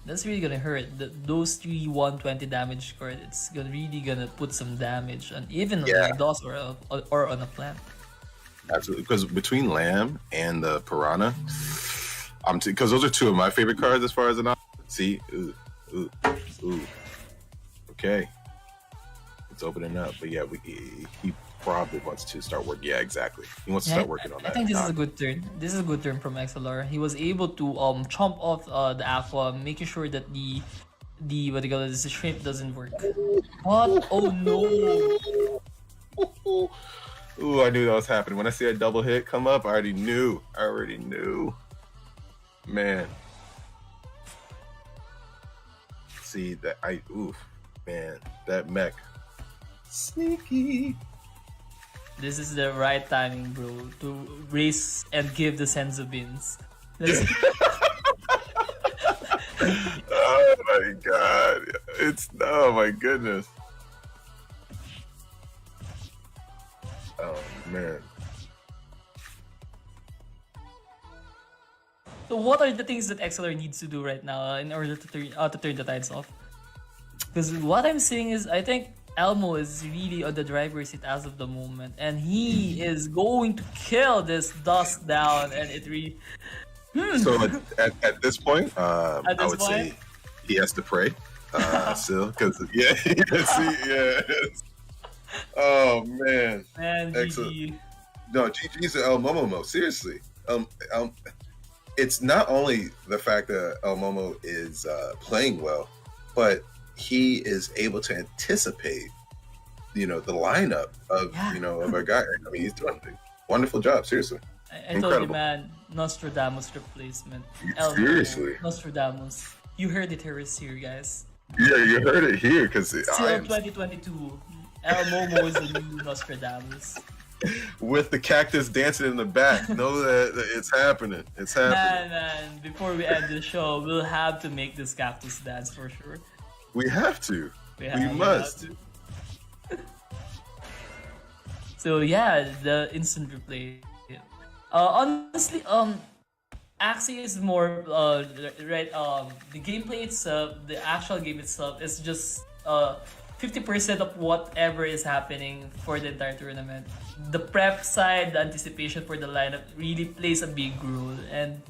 that's really gonna hurt. Those 3 120 damage card, it's really gonna put some damage on even on a DOS or on a Plant. Absolutely, because between Lamb and the Piranha, because those are 2 of my favorite cards as far as an see. Ooh. Okay, it's opening up, but yeah, he probably wants to start working. Yeah, exactly. He wants to start working on that. I think this is a good turn. This is a good turn from XLR. He was able to chomp off the Aqua, making sure that the what do you call it, the shrimp doesn't work. What? Oh no! Ooh, I knew that was happening. When I see that double hit come up, I already knew. Man. See that man, that mech. Sneaky. This is the right timing, bro, to race and give the senzu beans. Oh my god. Oh my goodness. Oh man. So what are the things that XLR needs to do right now in order to turn the tides off? Because what I'm seeing is, I think Elmo is really on the driver's seat as of the moment, and he is going to kill this Dust down, and it really. So at this point, I would say he has to pray still, because Oh man, excellent. GG. No, GG's to El Momo. Seriously, it's not only the fact that El Momo is playing well, but he is able to anticipate, the lineup of of our guy. I mean, he's doing a wonderful job. Seriously, I told you, man, Nostradamus replacement. Seriously, Nostradamus. You heard it here, guys. Yeah, you heard it here, because still 2022. El Momo is the new Nostradamus. With the cactus dancing in the back, know that it's happening. It's happening. Man, before we end the show, we'll have to make this cactus dance for sure. We have to. We must. So yeah, the instant replay. Honestly, Axie is more right. The gameplay itself, the actual game itself, is just 50% of whatever is happening for the entire tournament. The prep side, the anticipation for the lineup really plays a big role, and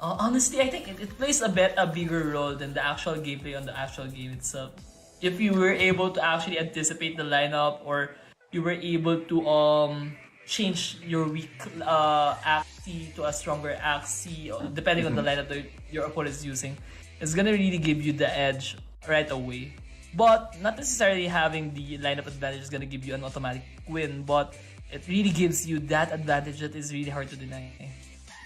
honestly, I think it plays a bigger role than the actual gameplay on the actual game itself. If you were able to actually anticipate the lineup, or you were able to change your weak Axie to a stronger Axie, depending on the lineup that your opponent is using, it's gonna really give you the edge right away. But not necessarily having the lineup advantage is gonna give you an automatic win, but it really gives you that advantage that is really hard to deny.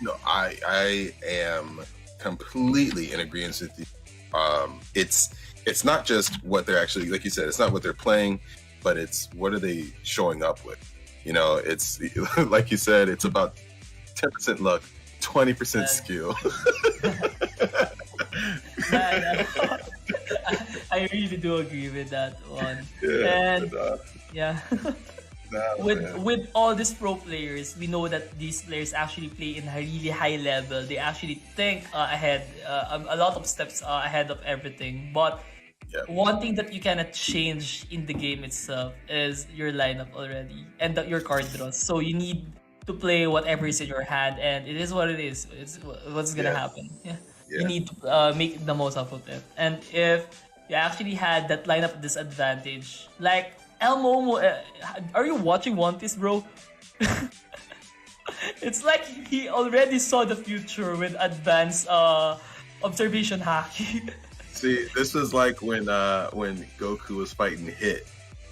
No, I am completely in agreement with you. It's not just what they're actually, like you said, it's not what they're playing, but it's what are they showing up with. You know, it's like you said, it's about 10% luck, 20% skill. I really do agree with that one. Yeah, and yeah. With all these pro players, we know that these players actually play in a really high level. They actually think ahead, a lot of steps ahead of everything. But one thing that you cannot change in the game itself is your lineup already and your card draws. So you need to play whatever is in your hand, and it is what it is. It's what's gonna happen. You need to make the most out of it. And if you actually had that lineup disadvantage, like El Momo, are you watching One Piece, bro? It's like he already saw the future with advanced observation haki. See, this was like when Goku was fighting Hit,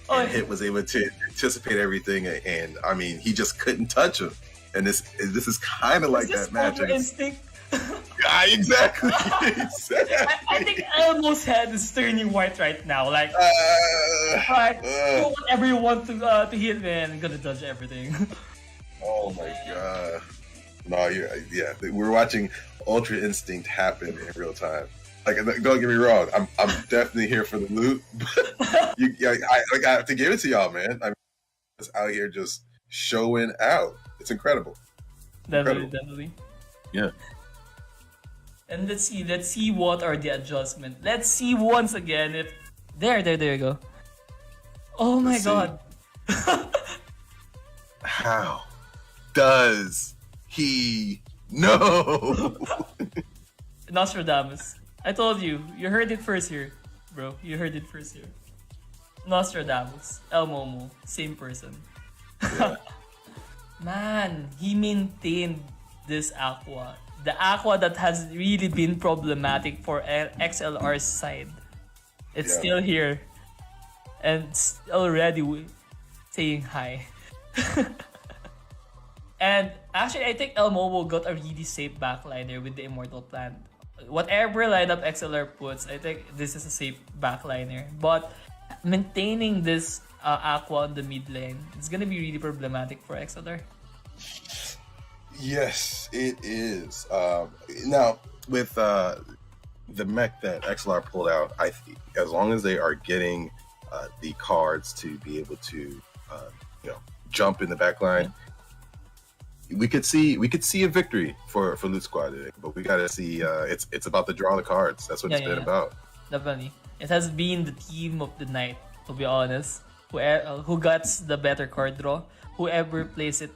and Hit was able to anticipate everything, and I mean, he just couldn't touch him. And this is kind of like that match. Instinct. Yeah, exactly. I think Elmo's head is turning white right now. Like, do whatever you want to hit, man. I'm gonna dodge everything. Oh my god! No, we're watching Ultra Instinct happen in real time. Like, don't get me wrong, I'm definitely here for the loot. But I have to give it to y'all, man. I'm just out here just showing out. It's incredible. Definitely. Yeah. And let's see what are the adjustments. Let's see once again if there you go. Oh my god. How does he know? Nostradamus. I told you. You heard it first here, bro. You heard it first here. Nostradamus. El Momo. Same person. Yeah. Man, he maintained this Aqua. The Aqua that has really been problematic for XLR's side. It's still here. And already saying hi. And actually, I think El Momo got a really safe backliner with the Immortal Plant. Whatever lineup XLR puts, I think this is a safe backliner. But maintaining this Aqua on the mid lane, it's gonna be really problematic for XLR. Yes, it is. Now, with the mech that XLR pulled out, I think as long as they are getting the cards to be able to, jump in the backline, we could see a victory for LootSquad today. But we gotta see. It's about the draw the cards. That's what it's been about. Definitely, it has been the team of the night. To be honest, who gets the better card draw, whoever plays it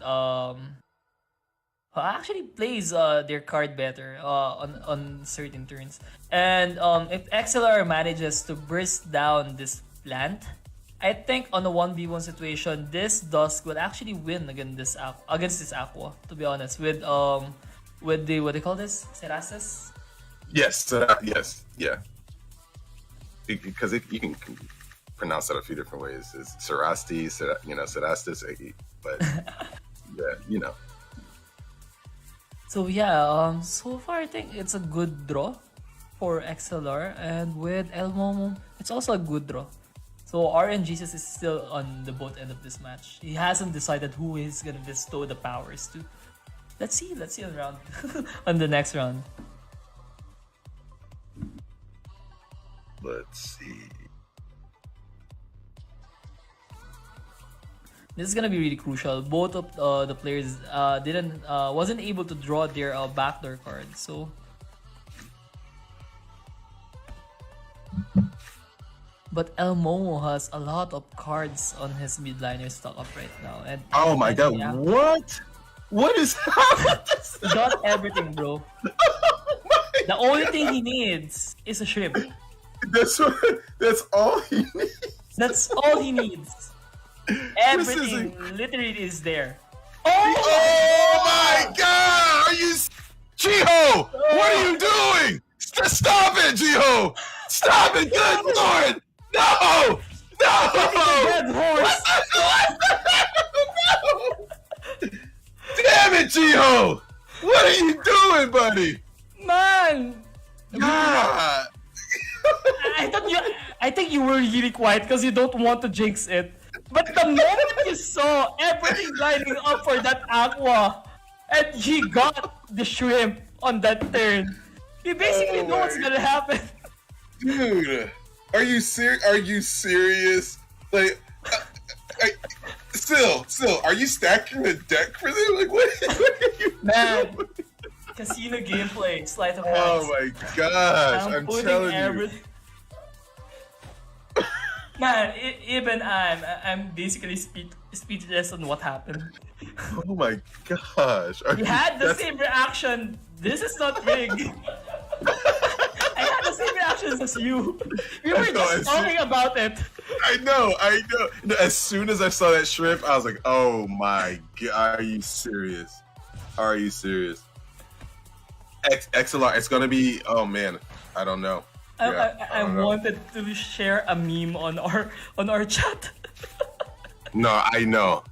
actually plays their card better on certain turns. And if XLR manages to burst down this plant, I think on a 1v1 situation, this Dusk will actually win against this Aqua. To be honest, with the what do you call this? Cerastes? Yes, yeah. Because you can pronounce that a few different ways. It's Cerastes, Cerastes, but yeah, So yeah, so far I think it's a good draw for XLR, and with El Momo, it's also a good draw. So RNGesus is still on the both end of this match. He hasn't decided who he's gonna bestow the powers to. Let's see on round on the next round. Let's see. This is gonna be really crucial. Both of the players wasn't able to draw their backdoor cards. So, but El Momo has a lot of cards on his midliner stock up right now. And oh my god, what? What is happening? He got everything, bro. The only thing he needs is a shrimp. That's all he needs. That's all he needs. Everything literally is there. Oh my god! Are you, Jiho? What are you doing? Stop it, Jiho! Stop it! Good lord! No! Damn it, Jiho! What are you doing, buddy? Man! Yeah. I think you were really quiet because you don't want to jinx it. But the moment you saw everything lining up for that Aqua, and he got the shrimp on that turn, you basically know what's gonna happen. Dude, are you serious? Are you serious? Like, still, are you stacking the deck for them? Like, what are you Man, doing? casino gameplay, sleight of hands. Oh my gosh, I'm telling you. Man, even I'm basically speechless on what happened. Oh my gosh. He had the same reaction. This is not rigged. I had the same reactions as you. We were just talking about it. I know. As soon as I saw that shrimp, I was like, oh my god, are you serious? Are you serious? XLR, it's gonna be, oh man, I don't know. I wanted to share a meme on our chat. No, I know.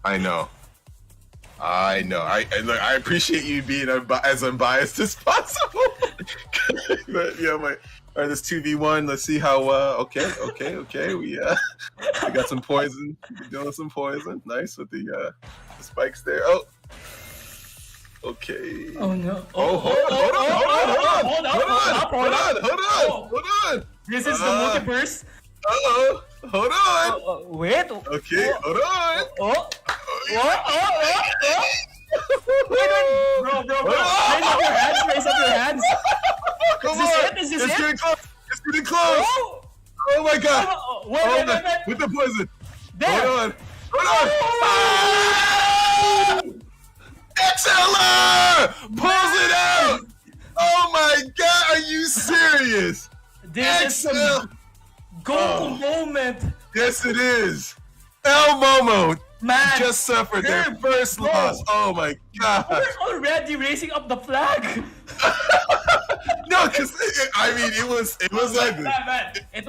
Look, I appreciate you being as unbiased as possible. But yeah, all right, this 2v1. Let's see how. Okay. We got some poison. We're doing some poison. Nice with the spikes there. Oh. Okay. Oh no. Hold on. This is the multiverse. Hold on. Wait. Okay, hold on. Bro. Raise up your hands. Come on. Is this it? It's getting close. Oh my god. Wait. With the poison. There. Hold on. XLR pulls it out. Oh my god, are you serious? This is a golden moment. Yes, it is. El Momo just suffered their first loss. Oh my god. We're already raising up the flag. No, because it was ugly. Man. It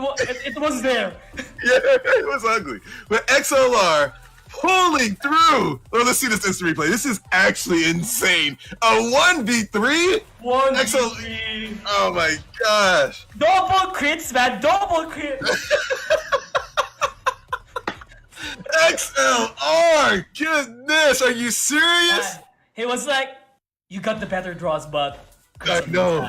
was there. Yeah, it was ugly. But XLR pulling through. Oh, let's see this instant replay. This is actually insane. A 1v3? 1v3. Oh my gosh. Double crits, man. Double crits. XLR! Goodness, are you serious? Man, he was like, you got the better draws, but... No.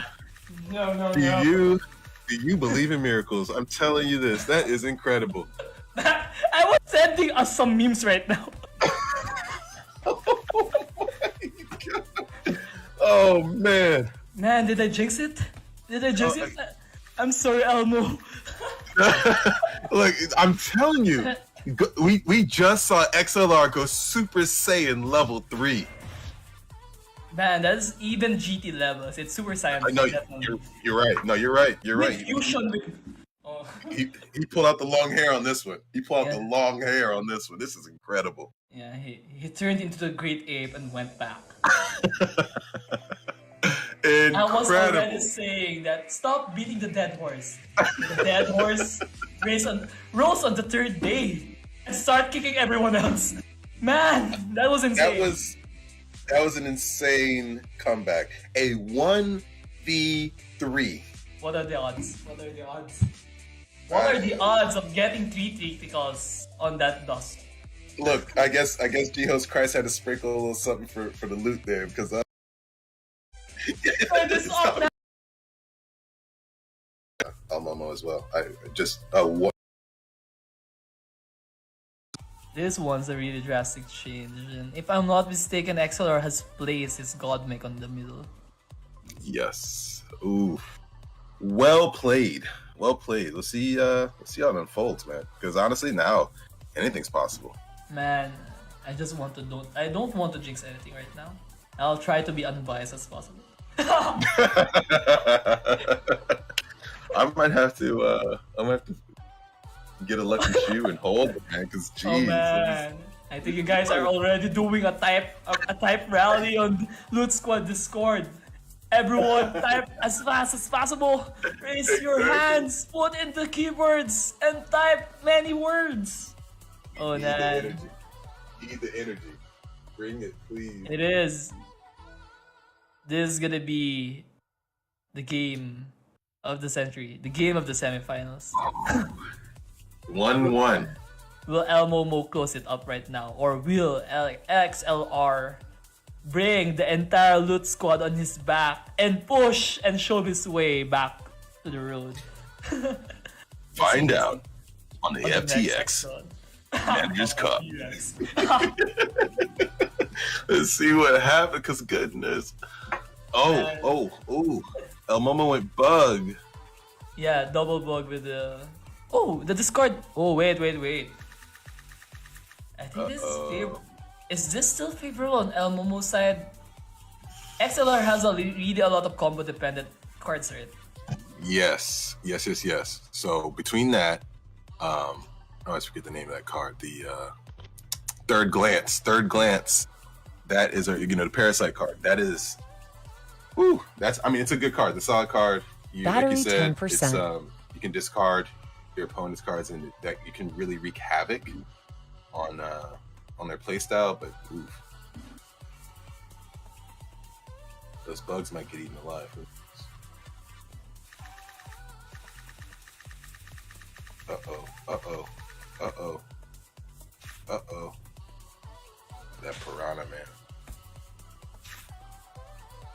No. Do you believe in miracles? I'm telling you this. That is incredible. I was sending us some memes right now. Oh my god. Oh man. Man, did I jinx it? I'm sorry, Elmo. Look, I'm telling you. We just saw XLR go Super Saiyan level 3. Man, that's even GT levels. It's Super Saiyan. No, you're right. No, you're right. Fusion with... He pulled out the long hair on this one. This is incredible. Yeah, he turned into the great ape and went back. Incredible. I was already saying that stop beating the dead horse. The dead horse rose on the third day and start kicking everyone else. Man, that was insane. That was an insane comeback. A 1v3. What are the odds? What are the odds of getting 3 criticals on that dust? Look, I guess G-Host Christ had to sprinkle a little something for the loot there because Momo as well. What? This one's a really drastic change, and if I'm not mistaken, XLR has placed his Godmech on the middle. Yes. Ooh. Well played. Let's see how it unfolds, man. Because honestly, now anything's possible. Man, I don't want to jinx anything right now. I'll try to be unbiased as possible. I might have to get a lucky shoe and hold it, man. Because oh man, I think you guys are already doing a type rally on LootSquad Discord. Everyone, type as fast as possible. Raise your hands, put in the keywords, and type many words. Oh man. You need the energy. Bring it, please. It is. This is gonna be the game of the century, the game of the semifinals. 1-1. Will El Momo close it up right now, or will XLR bring the entire Loot Squad on his back and push and show his way back to the road? Find out on the FTX Managers Cup. Let's see what happened, because goodness. Oh, El Momo went bug. Yeah, double bug with the... Oh, the discard. Oh, wait. I think this is this still favorable on El Momo's side? XLR has really a lot of combo dependent cards, right? Yes. So between that, I always forget the name of that card. The third glance. That is the Parasite card. That is, it's a good card. It's a solid card. Battery like you said, 10%. It's, you can discard your opponent's cards, and that you can really wreak havoc on their playstyle. But those bugs might get eaten alive. That Piranha, man.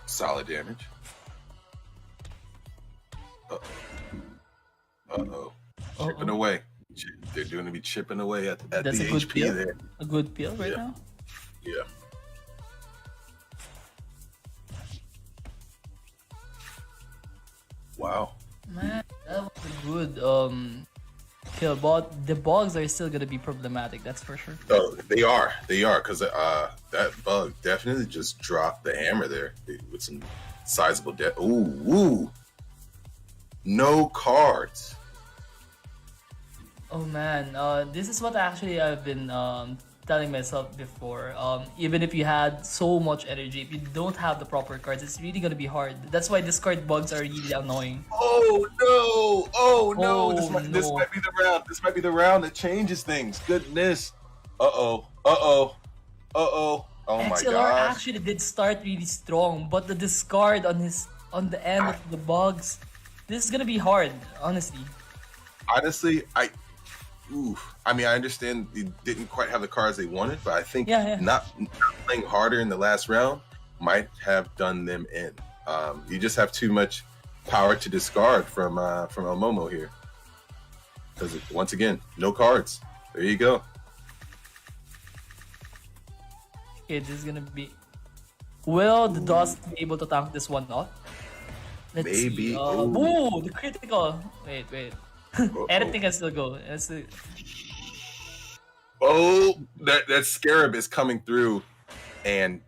Solid damage. Chipping away. They're going to be chipping away at the HP there. A good peel right now? Yeah. Wow. Man, that was a good kill, but the bugs are still gonna be problematic, that's for sure. Oh, they are, because that bug definitely just dropped the hammer there with some sizable death. Ooh, no cards. Oh man, this is what actually I've been telling myself before. Even if you had so much energy, if you don't have the proper cards, it's really gonna be hard. That's why discard bugs are really annoying. Oh no! This might be the round. This might be the round that changes things. Goodness. Oh my XLR gosh. actually did start really strong, but the discard on the end of the bugs, this is gonna be hard, honestly. Honestly, I understand they didn't quite have the cards they wanted, but I think not playing harder in the last round might have done them in. You just have too much power to discard from El Momo here, because once again, no cards. There you go. Okay, this is gonna be. Will the Dust be able to tank this one off? Let's Maybe. see. Ooh, the critical. Wait. Anything can still go. Oh, that Scarab is coming through, and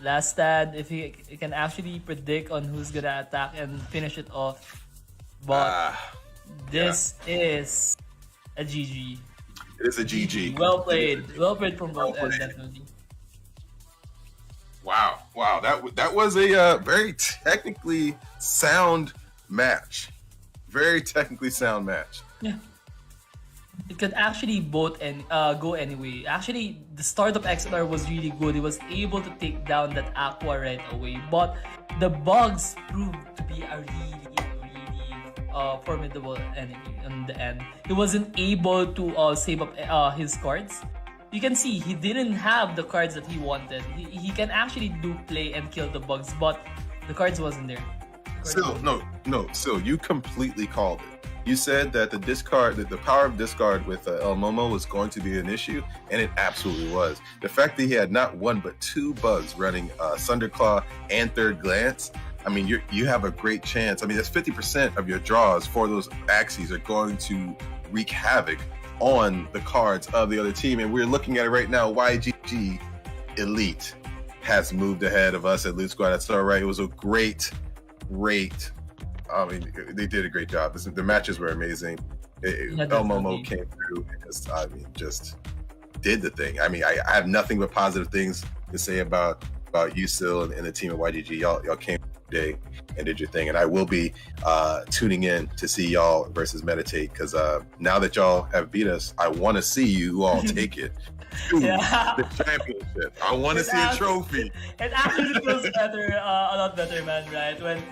Last stand, if he can actually predict on who's gonna attack and finish it off, but this is a GG. It is a GG. Well played from both ends, definitely. Wow, that was a very technically sound match. Yeah. It could actually both go anyway. Actually, the start of XLR was really good. He was able to take down that Aqua right away. But the bugs proved to be a really formidable enemy in the end. He wasn't able to save up his cards. You can see he didn't have the cards that he wanted. He can actually do play and kill the bugs, but the cards wasn't there. So you completely called it. You said that the power of discard with El Momo was going to be an issue, and it absolutely was. The fact that he had not one but two bugs running Thunderclaw and Third Glance, you have a great chance. That's 50% of your draws for those axes are going to wreak havoc on the cards of the other team, and we're looking at it right now. YGG Elite has moved ahead of us at LootSquad. That's all right. It was a great. They did a great job. The matches were amazing. El Momo came through and just did the thing. I have nothing but positive things to say about you, Sil, and the team at YGG. Y'all came day and did your thing. And I will be tuning in to see y'all versus Meditate, because now that y'all have beat us, I want to see you all take it to the championship. I want to see a trophy. It actually feels better, a lot better, man, right? When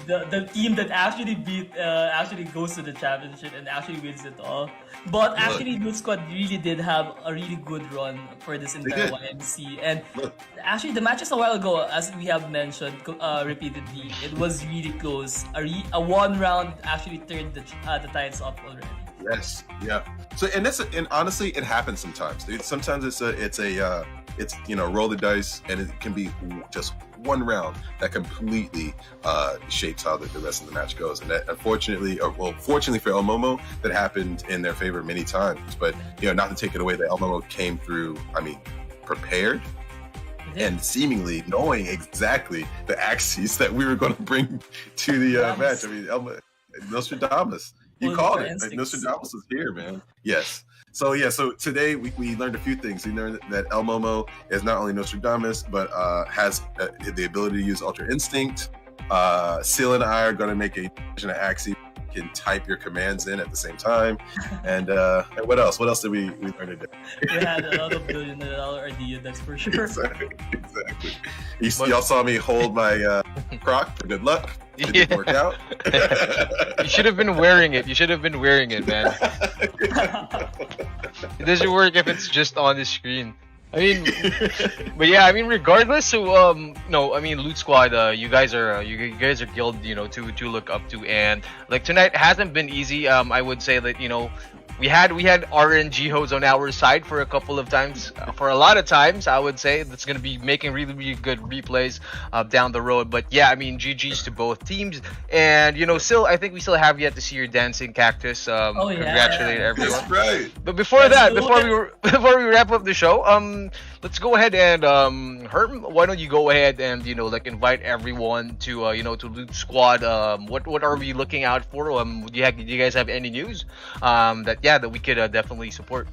the team that actually beat actually goes to the championship and actually wins it all. But actually, LootSquad really did have a really good run for this entire YMC. And actually, the matches a while ago, as we have mentioned repeatedly, it was really close. A one round actually turned the tides up already. Yes, yeah. So and honestly, it happens sometimes. Sometimes it's roll the dice, and it can be just one round that completely shapes how the rest of the match goes. And that, fortunately for El Momo, that happened in their favor many times. But not to take it away, that El Momo came through. I mean, prepared. And seemingly knowing exactly the axes that we were going to bring to the match. I mean, Nostradamus. You called it. Like, Nostradamus is here, man. Yes. So today we learned a few things. We learned that El Momo is not only Nostradamus, but has the ability to use Ultra Instinct. Seal and I are going to make a axis. Can type your commands in at the same time. And what else? What else did we learn today? We had a lot of $1 billion idea, that's for sure. Exactly. Y'all saw me hold my croc for good luck. It didn't work out. You should have been wearing it. Man. It doesn't work if it's just on the screen. I mean, but yeah, I mean, regardless. So, LootSquad, you guys are guild, to look up to, and like tonight hasn't been easy. I would say that we had RNG hoes on our side for a couple of times, for a lot of times. I would say that's gonna be making really, really good replays down the road. But yeah, I mean, GGs to both teams, and I think we still have yet to see your dancing cactus. Congratulate everyone. That's right. But before we wrap up the show, let's go ahead and Herm, why don't you go ahead and invite everyone to to LootSquad. What are we looking out for? Do you guys have any news that we could definitely support?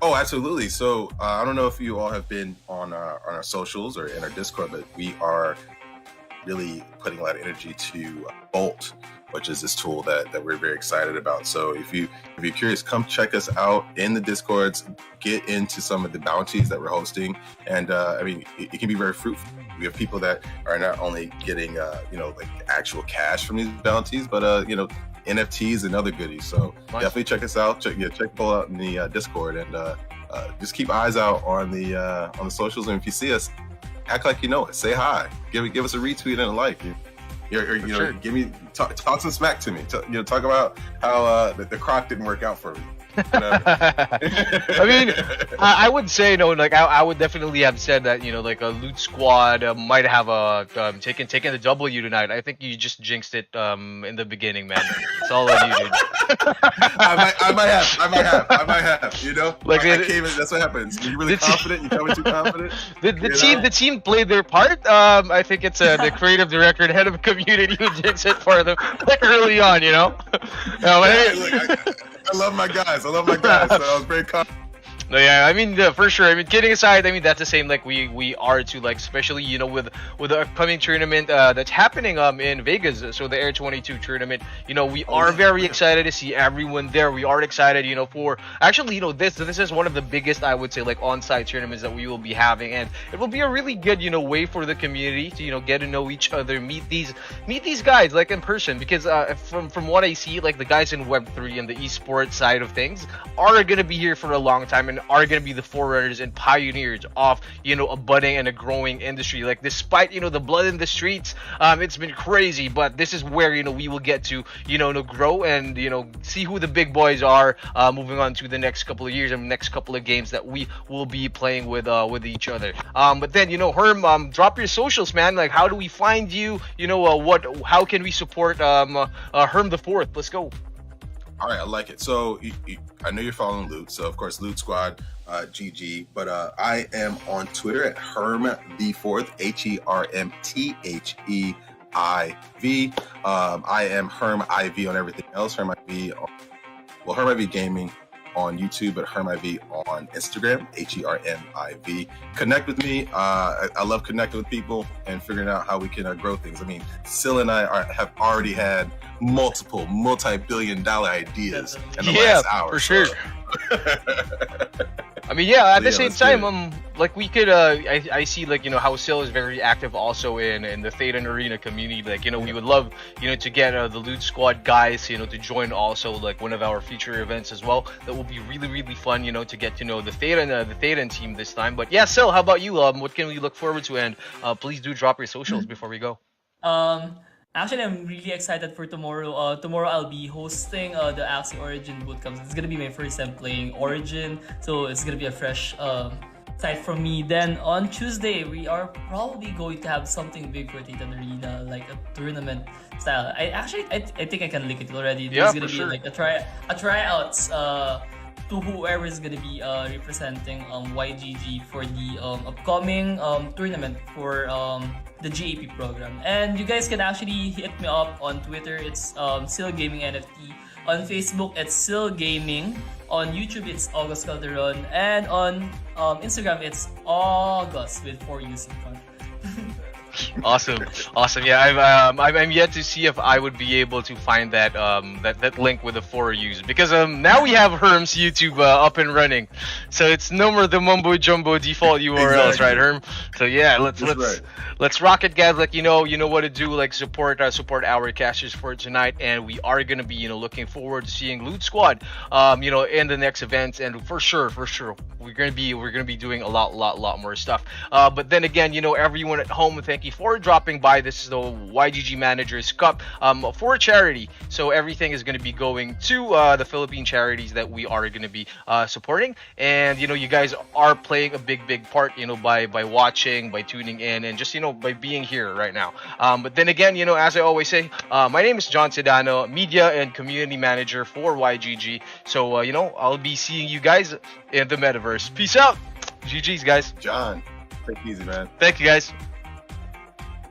Oh, absolutely. So I don't know if you all have been on our socials or in our Discord, but we are really putting a lot of energy to Bolt, which is this tool that we're very excited about. So if you're curious, come check us out in the Discords, get into some of the bounties that we're hosting. And I mean, it can be very fruitful. We have people that are not only getting like actual cash from these bounties, but NFTs and other goodies. So definitely check us out. Check Bolt out in the Discord, and just keep eyes out on the socials. And if you see us, act like you know it. Say hi. Give us a retweet and a like. Sure. Talk some smack to me. Talk about how the croc didn't work out for me. I mean, I would say I would definitely have said that like a LootSquad might have taken the W tonight. I think you just jinxed it in the beginning, man. It's all on you, dude. I might have. Like I came in, that's what happens. You're really confident. You come in too confident. The team played their part. I think it's the creative director and head of community who jinxed it for them early on. I love my guys. So I was very confident. No, yeah, I mean, for sure. I mean, kidding aside, I mean, that's the same like we are too, like, especially, with the upcoming tournament that's happening in Vegas, so the Air 22 tournament. We are very excited to see everyone there. We are excited, for actually, this is one of the biggest, I would say, like, on-site tournaments that we will be having, and it will be a really good, way for the community to, get to know each other, meet these guys, like, in person, because from what I see, like, the guys in Web3 and the esports side of things are gonna be here for a long time and are going to be the forerunners and pioneers of a budding and a growing industry. Like, despite the blood in the streets, it's been crazy, but this is where we will get to grow and see who the big boys are moving on to the next couple of years and next couple of games that we will be playing with each other. But then Herm, drop your socials, man. Like, how do we find you? How can we support Herm the Fourth? Let's go. All right, I like it. So I know you're following Loot, so of course LootSquad GG, but I am on Twitter at Herm the Fourth, HermTheiv. I am Herm IV on everything else. Herm IV Gaming on YouTube at HermIV, on Instagram, HERMIV. Connect with me. I love connecting with people and figuring out how we can grow things. I mean, Sil and I have already had multiple multi-billion-dollar ideas in the last hour. For sure. I mean, yeah, at the same time, like we could, I see like, how Sil is very active also in the Thetan Arena community. Like, we would love, to get the Loot Squad guys, to join also like one of our future events as well. That will be really, really fun, to get to know the Thetan team this time. But yeah, Sil, how about you? What can we look forward to? And please do drop your socials before we go. Actually, I'm really excited for tomorrow. Tomorrow I'll be hosting the Axie Origin bootcamps. It's gonna be my first time playing Origin, so it's gonna be a fresh sight from me. Then on Tuesday, we are probably going to have something big for Titan Arena, like a tournament style. I think I can link it already. There's gonna be like a tryouts to whoever is gonna be representing YGG for the upcoming tournament for the GAP program. And you guys can actually hit me up on Twitter. It's Sil Gaming NFT. On Facebook, it's Sil Gaming. On YouTube, it's August Calderon. And on Instagram, it's August with 4 U's in front. Awesome. Yeah, I'm yet to see if I would be able to find that that link with the 4 U's, because now we have Herm's YouTube up and running, so it's no more the mumbo jumbo default URLs, right, Herm? So yeah, let's rock it, guys. Like you know what to do. Like support our casters for tonight, and we are gonna be looking forward to seeing Loot Squad in the next events, and for sure we're gonna be doing a lot more stuff. But then again, everyone at home, thank you for dropping by. This is the YGG Managers Cup for charity, so everything is going to be going to the Philippine charities that we are going to be supporting. And you guys are playing a big part by watching, by tuning in, and just by being here right now. But then again, as I always say, my name is John Sedano, media and community manager for YGG. So I'll be seeing you guys in the metaverse. Peace out. GG's, guys. John, take it easy, man. Thank you, guys.